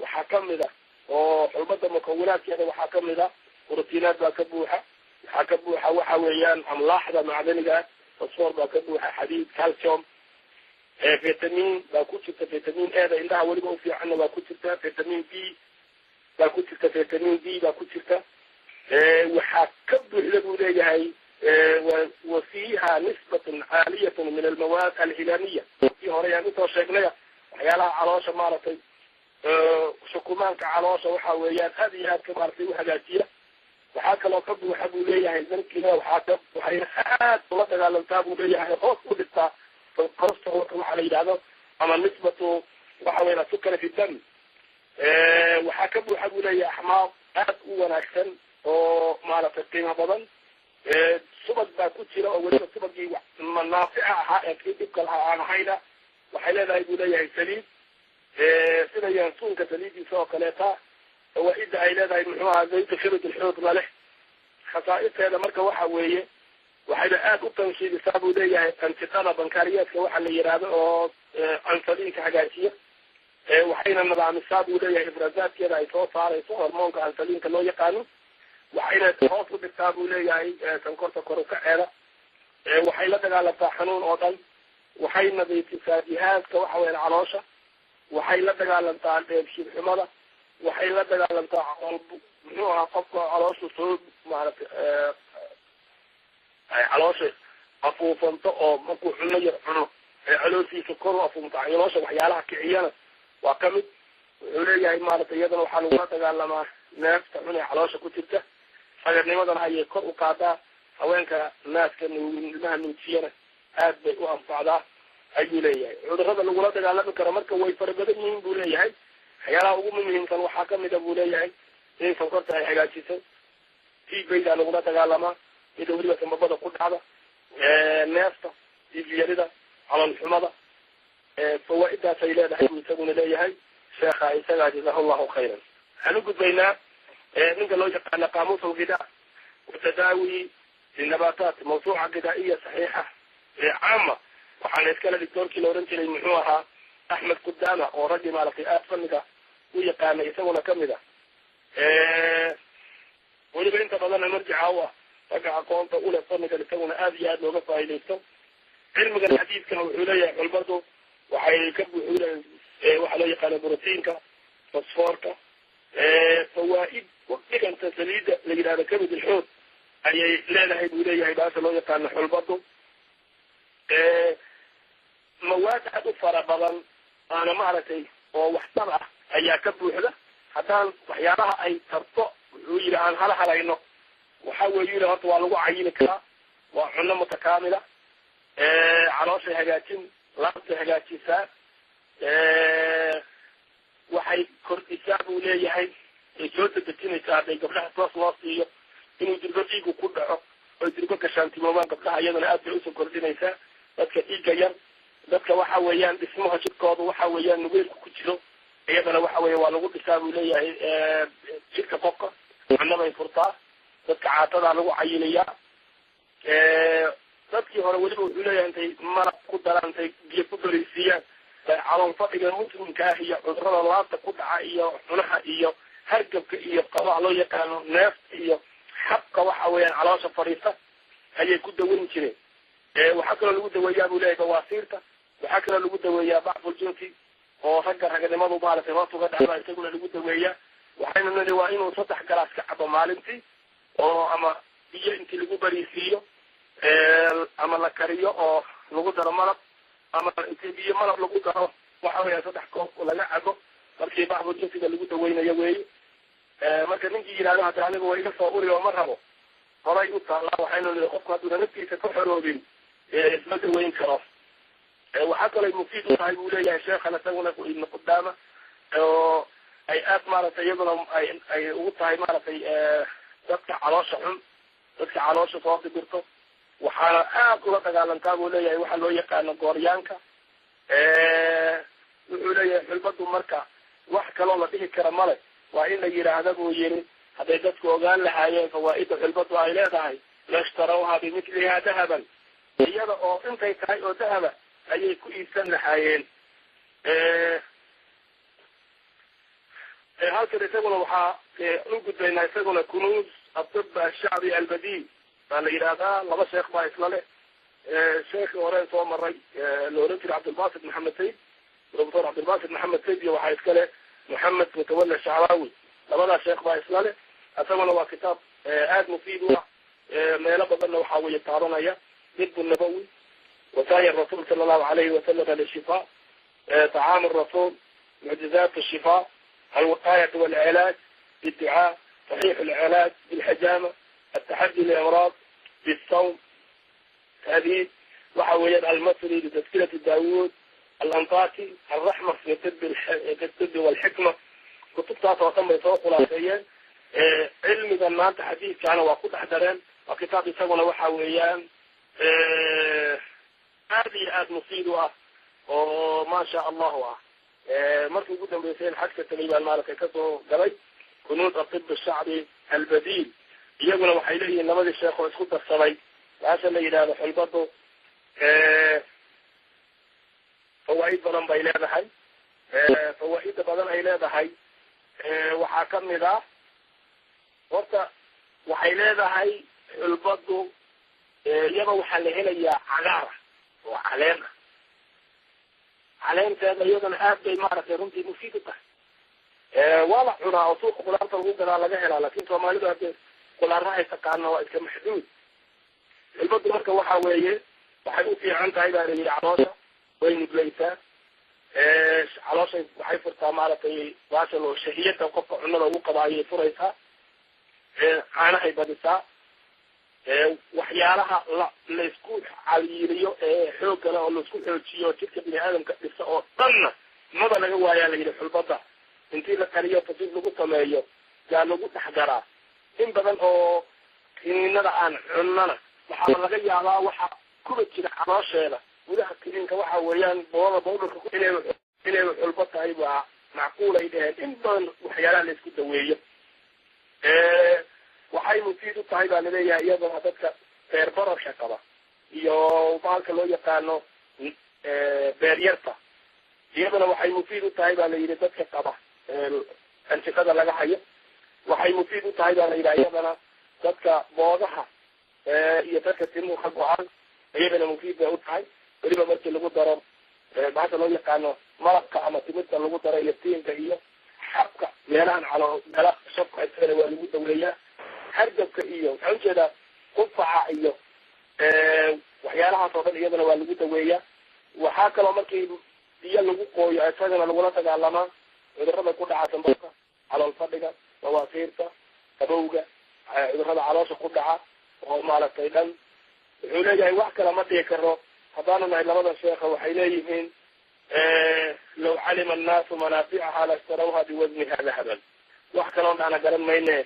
waxaa kamid a oo xulbada mukawinaadkeeda waxaa kamid a borotiinaad baa ka buuxa, waxaa ka buuxa waxa weeyaan amlaaxda macdaniga, fosfoor baa ka buuxa, xadiid, calcium, vitamin baa ku jirta, vitamin A da indhaha weliba ufiicanna waa ku jirta, vitamin B baa ku jirta, vitamin D baa ku jirta. waxaa ka buuxda buu leeyahay وفيها نسبة عالية من المواد العلانية. في هوريان انتو شيخنايا waxyaalaha caloosha maaragtay shukumaanka caloosha waxa weeyaan aad iyo aad ka maaragtay u hagaajiya. waxaa kaloo ka buuxa buu leeyahay dankiina waxayna aad ula dagaalantaa buu leeyahay hoos u dhigtaa cholesterolka waxa la yidhahdo ama nisbatu waxa weeyaan sukar fi dam. waxaa ka buuxa buu leeyahay axmaad aad u wanaagsan oo maaragtay qiimo badan. subag baa ku jira oo weliba subagii naafica ahaa ee kii dhibka lahaa aan ahayna waxay leedahay buu leeyahay saliid sida yaansuunka saliidiisa oo kaleeta. fawaaida ay leedahay muxuu ahaa zayta khibid alxuudna leh. khasaa'isteeda marka waxa weeye waxayna aad u tanshiidisaa buu leeyahay antiqada bankaariyaadka waxa la yidhaahdo oo ansaliinka hagaajiya. waxayna nidaamisaa buu leeyahay ifraazaadkeeda ay soo saarayso hormoonka ansaliinka loo yaqaano. waxayna hoos u dhigtaa buu leeyahay sankorta korukaceeda. waxay la dagaalantaa xanuun oo dhan. waxay nadiifisaa jihaadka waxa weeyaan caloosha. waxay la dagaalantaa dheebshiid xumada. waxay la dagaalantaa muxuu ahaa qofka caloosha soo maaragtay ay caloosha afuufanto oo markuu cuno yar cuno calooshiisa kor u afuunta caloosha waxyaalaha kiciyana waa ka mid. wuxuu leeyahay maaragtay iyadana waxaa lagula dagaalamaa neefta cunay caloosha ku jirta. sagarnimadana ayay kor u qaadaa. haweenka naaska ilmaha nuujiyana aad bay u anfacdaa ayuu leeyahay. cudurrada lagula dagaalami karo marka way fara badan yihiin buu leeyahay. waxyaalaha ugu muhiimsan waxaa kamida buu leeyahay in sankorta ay hagaajiso. tibaydaa lagula dagaalamaa mida weliba sambabada ku dhacda, neefta, tiibyarida, calol xumada. fawaa'idaas ay leedahay buu isaguna leeyahay sheekha isagaa jazahu llahu khayran. waxaan u gudbaynaa ninka loo yaqaana qaamuus alghidaa watadaawi linabaataat mawsuuca ghidaa'iya saxiixa caama. waxaana iskale dictoorkii la oran jiray muxuu ahaa axmed qudama oo raggii maaragtay aad fanniga u yaqaana isaguna kamid a. weliba inta badana marjica u ah ragga aqoonta ule fannigan isaguna aad iyo aad looga faa'iidaysto. cilmigan xadiidkana wuxuu leeyahay culbadu waxay ka buuxuleen waxaa loo yaqaana brotiinka, fosfoorka, fawaa'id dhiganta saliida la yidhahdo kabid alxuud ayay leedahay buu leeyahay baasha loo yaqaano xulbadu. mawaad aad u fara badan aana maaragtay oo waxtar ah ayaa ka buuxda. haddaan waxyaalaha ay tarto wuxuu yidhi aan hala halayno waxa weeyu yidhi horta waa lagu cayini karaa. waa cunno mutakaamila. calooshay hagaajin, laabtay hagaajisaa. waxay kordhisaa buu leeyahay ay soo dedejinaysaa hadday gabdhaha toos loo siiyo inuu dirgo dhiigu ku dhaco oy dirgo gashaantimoobaan gabdhaha iyadana aad bay usoo kordhinaysaa. dadka dhiigga yar dadka waxa weeyaan dhismaha jidkooda waxa weeyaan nugeelku ku jiro iyadana waxa weeye waa lagu dhisaa buu leeyahay jidka qofka cunabay furtaa dadka caatada lagu cayiliyaa dadkii hore weliba wuxuu leeyahay intay maraq ku daraan intay biyo ku daraysiiyaan caloon fadhiga muslimka ah iyo cudurada laabta ku dhaca iyo cunaha iyo hargabka iyo qabaha loo yaqaano neefta iyo xabka waxa weeyaan caloosha fadhiista ayay ku daweyn jireen waxaa kaloo lagu daweeyaa buu leeyahay bawaasiirta waxaa kaloo lagu daweeyaa bacful junti oo ragga raganimadu maaragtay hoos uga dhacda isaguna lagu daweeyaa waxayna nidhi waa inuu 3 galaas ka cabo maalintii oo ama biyo intii lagu bariisiiyo ama la kariyo oo lagu daro malab ama intii biyo malab lagu daro waxa weeyaan 3 koob laga cabo markii bacful juntiga lagu daweynayo weeye marka ninkii yidhaahdo hadda aniga waa iga soo uri oo ma rabo horay u taallaa waxaynu nidhi qofku hadduu naftiisa ka xoroobin isma daweyn karo waxaa kaloo mufiid u tahay buu leeyahay sheekhana isaguna ibnu qudaama oo ay aad maaragtay iyaduna ay ugu tahay maaragtay dadka caloosha xun dadka caloosha soo dibirto waxaana aad ula dagaalantaa buu leeyahay waxa loo yaqaano gooryaanka wuxuu leeyahay xulbadu marka wax kaloo la dhihi kara male waa in la yidhaahda buu yiri hadday dadku ogaan lahaayeen fawaaida xulbadu ay leedahay lashtarawha bimithliha dahaban iyada oo intay tahay oo dahaba ayay ku iibsan lahaayeen halkan isaguna waxaa u gudbaynaa isaguna kunuuz الطب الشعبي البديل baa la yidhaahdaa 2 sheekh baa isla leh sheekhi hore soo maray la oran jiray cabdilbasit maxamed sayd doctor cabdilbasit maxamed sayd iyo waxaa iska leh محمد متولى الشعراوي labada sheekh baa isla leh asaguna waa kitaab aad mufiid u ah meelo badanna waxaa weeye taabanaya طب النبوي وسعي الرسول صلى الله عليه وسلم للشفاء طعام الرسول معجزات الشفاء الوقاية والعلاج بالدعاء صحيح العلاج بالحجامة التحدي للأمراض بالصوم هذه وحوية المصري لتذكرة داوود الأنطاكي الرحمة في الطب والحكمة كتب تاسع تم يسوق خلاصيا علم ذنات حديث كان وقود أحدرين وكتاب يسوون وحويان هذه آد مصيدة وما شاء الله مركز جدا بيسين حتى تنيب المالك كتو قبي كنوز الطب الشعبي البديل يقول وحيلي إنما ذي الشيخ ويسكت الصبي وعشان إلى حلبته فوائد بدن بيلاده حي فوائد بدن إلاده حي وحاكم ذا وقت وحيلاده حي البضو يبغى حلهنا يا عجارة وعلامة علامة هذا أيضا أبدأ معرفة رمتي مفيدة والله هنا أسوق قلارة الغوغة على جهل لكن فما لده قلارة يتقعنا وإذا محدود البضو مركة وحاوية وحيقول في عنك هيدا اللي عراشة وين بليسة عراشة وحيفرطها معرفة وعشان وشهية وقفة عنا لو قضايا فريسها عانا هيبادسها waxyaalaha la isku caliiriyo xoog kale oo la isku xoojiyo jidka bini'aadamka dhisa oo dhanna maba laga waayaa la yidhi xulbada intii la kariyo tasiif lagu sameeyo yaa lagu dhexgaraa in badan oo kiniinada aan cunnana waxaa laga yaabaa waxa kuba jira caloosheeda gudaha kiniinka waxa weeyaan bowdharka inay xulba tahay waa macquul ay dhaheen in badan waxyaalaha la isku daweeyo waxay mufiid u tahay baa laleeyahay iyadoo dadka beer barasha qaba iyo baalka loo yaqaano beeryarta iyadana waxay mufiid u tahay baa la yidhi dadka qaba antiqada laga hayo waxay mufiid u tahay baa la yidhi iyadana dadka boodaha iyo dadka timuha go-aan iyadana mufiid bay u tahay weliba markii lagu daro bahasha loo yaqaano malabka ama timirta lagu daro iyo tiinka iyo xabka meelahan calo gala shabka isagana waa lagu daweeyaa hargabka iyo waxaan ujeedaa qufaca iyo waxyaalahaas oo dhan iyadana waa lagu daweeyaa waxaa kaloo markii biyo lagu qooyo isagana lagula dagaalamaa cudurada ku dhaca sanbabka calool fadhiga bawaasiirta qabowga cudurada caloosha ku dhaca oo maaragtay dhan wuxuu leeyahay wax kale ma dhihi karo haddaanu nahay labada sheekha waxay leeyihiin law calima annaasu manaaficaha lashtarawha biwasniha dahaban wax kaloo dhaana garan mayne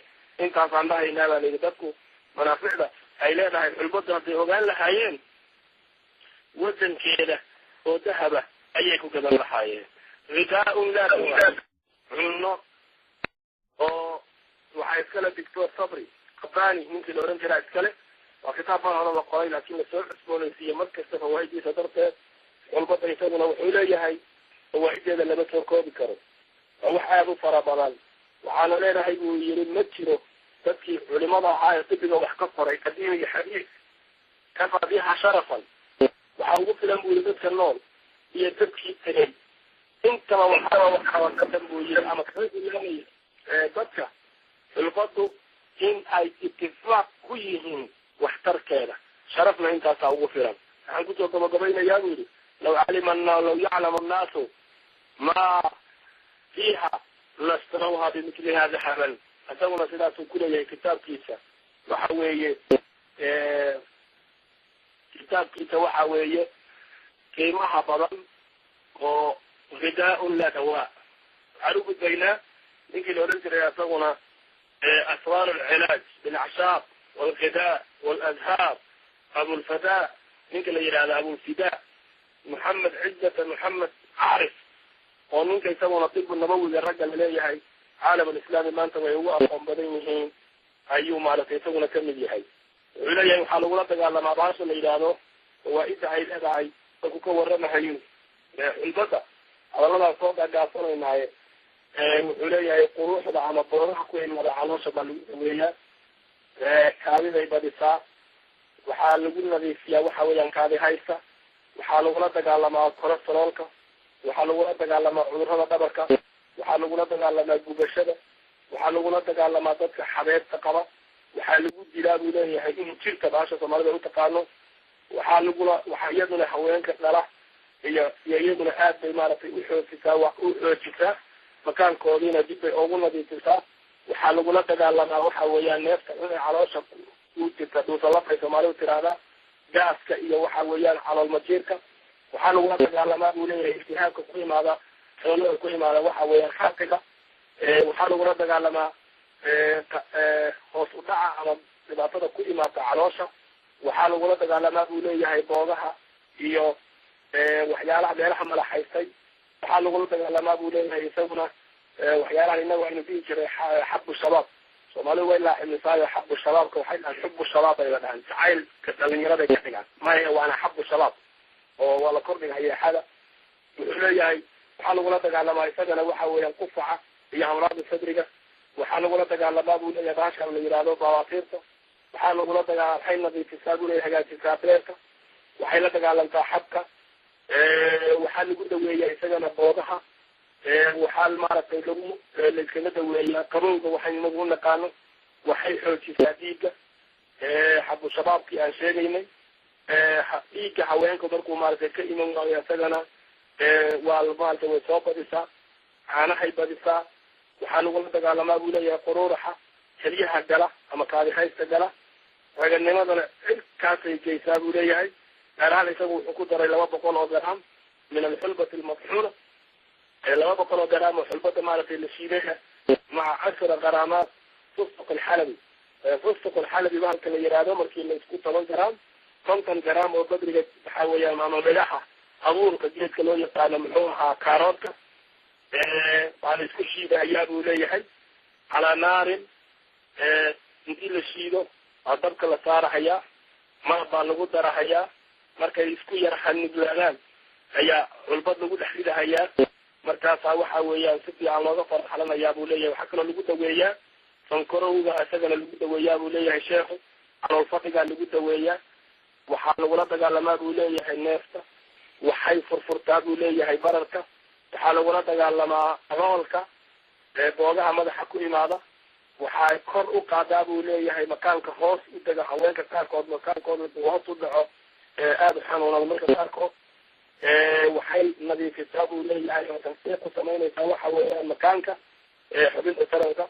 intaasaan dhahaynaa baa layidhi dadku manaaficda ay leedahay xulbada hadday ogaan lahaayeen wadankeeda oo dahaba ayay ku gadan lahaayeen ridaaun laa dawaa cunno oo waxaa iskale doctor sabri qabani ninkii la oran jiraa iskale waa kitaab baan horaba qoray laakiin lasoo cusboonaysiiye markasta fawaa'idiisa darteed walbada isaguna wuxuu leeyahay fawaa'ideeda lama soo koobi karo waa wax aada u fara badan waxaana leenahay buu yiri ma jiro dadkii culimada ahaa ee tibiga wax ka qoray qadiim iyo xadiis kafa biha sharafan waxaa ugu filan buu yiri dadka nool iyo dadkii tegay intaba waxaa ka dan buu yiri ama kaga ilaamaya dadka xulbadu in ay itifaaq ku yihiin waxtarkeeda sharafna intaasaa ugu filan waxaan kusoo gabagabaynayaa buu yidhi law yaclamu annaasu maa fiiha lastrawha bimithliha dahaban isaguna sidaasuu ku leeyahay kitaabkiisa waxa weeye waxa weeye qiimaha badan oo ghidaaun laa dawaa waxaan u gudbaynaa ninkii la odhan jiray isaguna asraar alcilaaj bilacsaab والغذاء والأذهاب أبو الفداء نيك اللي يرى أبو الفداء محمد عزة محمد عارف ونيك يسمونه الطب النبوي الرجل اللي هي عالم الإسلام ما أنت وهو أقوم بدينه أيوم على يسمونه كمل هي ولا يحاول ولا تقال ما بعرف اللي يراه هو إدعي وكورنا هيو البدء على الله صوت أجاسنا معي ولا يقروح على الطرح كوين ولا على شباب وياه kaadiday badisaa waxaa lagu nadiifiyaa waxa weeyaan kaadi haysta waxaa lagula dagaalamaa kolesteroolka waxaa lagula dagaalamaa cudurrada dhabarka waxaa lagula dagaalamaa gubashada waxaa lagula dagaalamaa dadka xabeebta qaba waxaa lagu dilaa buu leeyahay in jirka baasha soomaalida utaqaano waxaa iyaduna haweenka dhala iyo iyaduna aad bay maaragtay uxoojisaa makaankoodiina dib bay ugu nadiifisaa waxaa lagula dagaalamaa waxa weeyaan neefta inay caloosha u jirta dhuusalafay soomaalidu tiraahdaa gaaska iyo waxa weeyaan calool majiirka waxaa lagula dagaalamaa buu leeyahay iltihaabka ku imaada xoolada ku imaada waxa weeyaan xaqiga waxaa lagula dagaalamaa hoos u dhaca ama dhibaatada ku imaata caloosha waxaa lagula dagaalamaa buu leeyahay boogaha iyo waxyaalaha meelaha malaxaystay waxaa lagula dagaalamaa buu leeyahay isaguna waxyaalahan inaga aynu dhihi jiray xabu shabaab soomaalidu way laaximisaayo xabu shabaabka waxay dhahaan xubu shabaab bay la dhahaan jacaylka dhalinyaraday ka dhigaan maya waana xabu shabaab oo waa la kordhiga hayeexada wuxuu leeyahay waxaa lagula dagaalamaa isagana waxa weeyaan qufaca iyo amraada sadriga waxaa lagula dagaalamaa buu leeyahay baashan la yidhaahdo bawaatiirta waxaa lagula dagaala waxay nadiifisaa buu leeyahay hagaajisaa beerka waxay la dagaalantaa xabka waxaa lagu daweeyaa isagana boodaha waxaa maaragtay layskaga daweeyaa qabowga waxay nagu naqaano waxay xoojisaa dhiigga xabu shabaabkii aan sheegaynay dhiigga haweenka markuu maaragtay ka iman waayo isagana waa maaragtay way soo badisaa caanahay badisaa waxaa lagula dagaalamaa buu leeyahay quruuraxa keliyaha gala ama kaadihaysta gala raganimadana cirkaasay geysaa buu leeyahay gaar ahaan isagu wuxuu ku daray 200 oo garaam min alxulbati almadxuuna 200 oo garaam oo xulbada maaragtay la shiideeha maca 10 garaamaad fusq alxalabi fusq alxalabi bahalka la yiraahdo markii la isku 10 garaam 50 garaam oo badriga waxa weeyaan ama madaxa abuurka geedka loo yaqaano muxuu ahaa kaaroodka waa la isku shiidayaa buu leeyahay calaa naarin intii la shiido waa dabka la saarahayaa mar baa lagu darahayaa markay isku yar xaniglaadaan ayaa culbad lagu dhex ridahayaa markaasaa waxa weeyaan si fiican looga farxalanayaa buu leeyahay waxaa kaloo lagu daweeyaa sankarowga isagana lagu daweeyaa buu leeyahay sheekhu calool fadhigaa lagu daweeyaa waxaa lagula dagaalamaa buu leeyahay neefta waxay furfurtaa buu leeyahay bararka waxaa lagula dagaalamaa roolka boogaha madaxa ku imaada waxay kor u qaadaa buu leeyahay makaanka hoos u dega haweenka qaarkood makaankooda hoos u dhaco aada u xanuunada marka qaarkood waxay nadiifisaa buu leeyahay oo tansiiq ku samaynaysaa waxa weeyaan makaanka xubinta taranka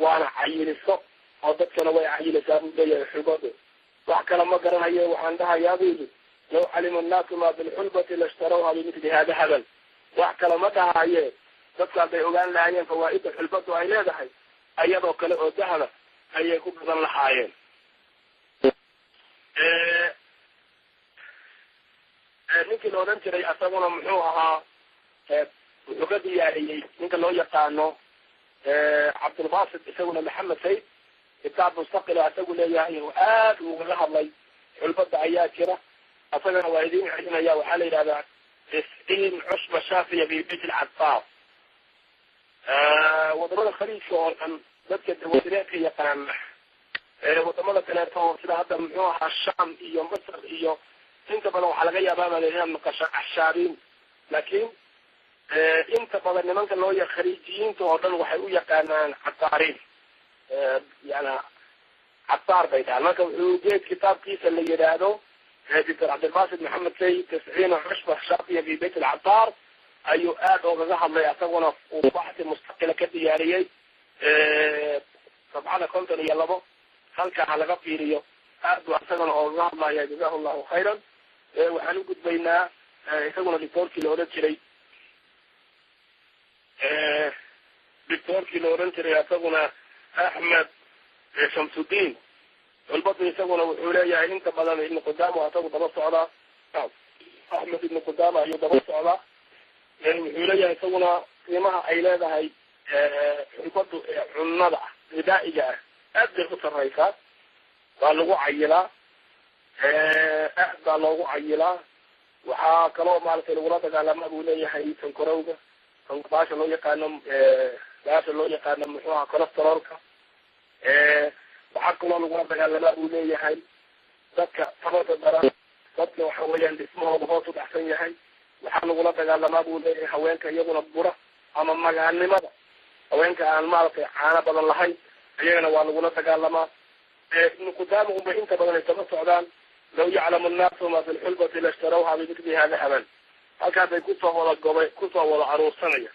waana cayiliso oo dadkana way cayilisaa buu leeyahay xulbadu wax kale ma garanayo waxaan dhahayaa buu yidhi law calima annaasu maa bilxulbati lashtarawha bimithliha dahaban wax kale ma dhahaye dadku hadday ogaan lahaayeen fawaa'ida xulbadu ay leedahay ayadoo kale oo dahaba ayay ku badan lahaayeen ninkii la odhan jiray asaguna muxuu ahaa wuxuu ka diyaariyey ninka loo yaqaano cabdulbasit isaguna maxamed sayd kitaab mustaqila asagu leeyahay oo aad ugaga hadlay xulbada ayaa jira asagana waa idin celinaya waxaa la yidhahdaa 90 cusba shaafiya fi bayt alcataar wadamada khaliijka oo dhan dadka dawasireedka yaqaan wadamada kaleeto sida hadda muxuu ahaa sham iyo masr iyo inta badan waxaa laga yaabaa inaad maqasho axshaabiin laakiin inta badan nimanka loo yaq khaliijiyiinta oo dhan waxay u yaqaanaan cataariin yani cataar bay dhahaan marka wuxuu geed kitaabkiisa la yidhaahdo dr cabdilbasit maxamed sayd 90 cusba shaafiya fi bayt alcataar ayuu aad oogaga hadlay asaguna uu baxsi mustaqila ka diyaariyey sabcada 52 halka ha laga fiiriyo aad buu asagana oogaga hadlaya jazahu llahu khayran waxaan u gudbaynaa isaguna doctorkii la odhan jiray asaguna axmed shamsuddin culbadu isaguna wuxuu leeyahay inta badan ibnu qudaama asagu daba socdaa axmed ibnu qudaama ayuu daba socdaa wuxuu leeyahay isaguna qiimaha ay leedahay culbadu cunnada gidaa'iga ah aad bay u sarraysaa waa lagu cayilaa aad baa loogu cayilaa waxaa kaloo maaragtay lagula dagaalamaa buu leeyahay sankorowga baasha loo yaqaano muxuu aha cholesteroolka waxaa kaloo lagula dagaalamaa buu leeyahay dadka tabarta daran dadka waxa weeyaan dhismahooda hoos u dhacsan yahay waxaa lagula dagaalamaa buu leeyahay haweenka iyaguna bura ama magaannimada haweenka aan maaragtay caano badan lahayn iyagana waa lagula dagaalamaa ibnu qudaama unbay inta badan ay kama socdaan law yaclamu annaasu ma fi lxulbati lashtarawha bimithliha dahaban halkaasay kusoo wada aruursanaya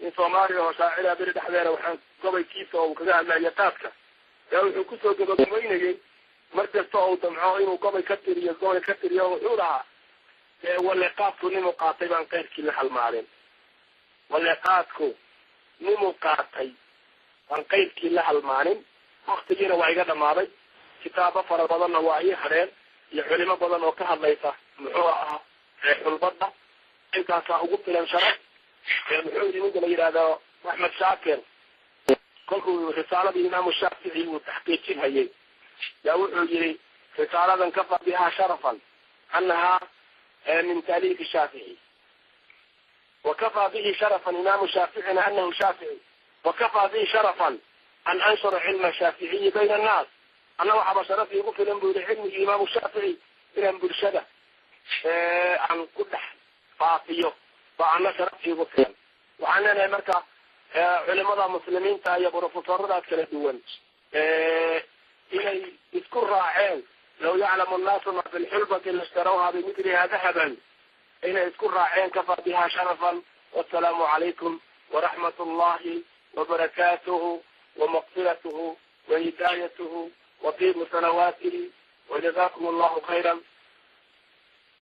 in soomaaliya oo shaacira beri dhexdeeda waxaan gobaykiisa oo kaga hadlaya qaadka yaa wuxuu kusoo gabagabaynayay mar kasta oo damco inuu gobay ka tiriyo wuxuu dhahaa waleeqaadku nimuu qaatay baan keyrkii la halmaalin waleeqaadku nimuu qaatay baan keyrkii la halmaalin waktigiina waa iga dhamaaday kitaabo fara badanna waa ii hadheen iyo culimo badan oo ka hadlaysa muxuu ahaa xulbada intaasaa ugu filan sharaf muxuu yidhi ninka la yidhaahdo axmed shaakir kolkuu risaaladii imaamu shaafici uu taxqiijin hayay yaa wuxuu yihi risaaladan kafa bihaa sharafan anahaa min taaliifi shaafici wakafaa bihi sharafan imaamu shaaficina anahu shaafici wakafaa bihi sharafan an anshura cilma shaaficiyi bayna annaas anna waxaaba sharaf iigu filan buu yihi cilmigii imaamu shaafici inaan bulshada aan ku dhex faafiyo ba ana sharaf iigu filan waxaan leenahay marka culimada muslimiinta iyo brofesoradaas kala duwan inay isku raaceen law yaclamu annaasu ma fi lxulbati lashtarawha bimithliha dahaban inay isku raaceen kafaa biha sharafan wasalaamu calaykum waraxmat allahi wabarakatuhu wamaqfiratuhu wahidaayatuhu waqiimu salawaatihi wajazakum allahu khayran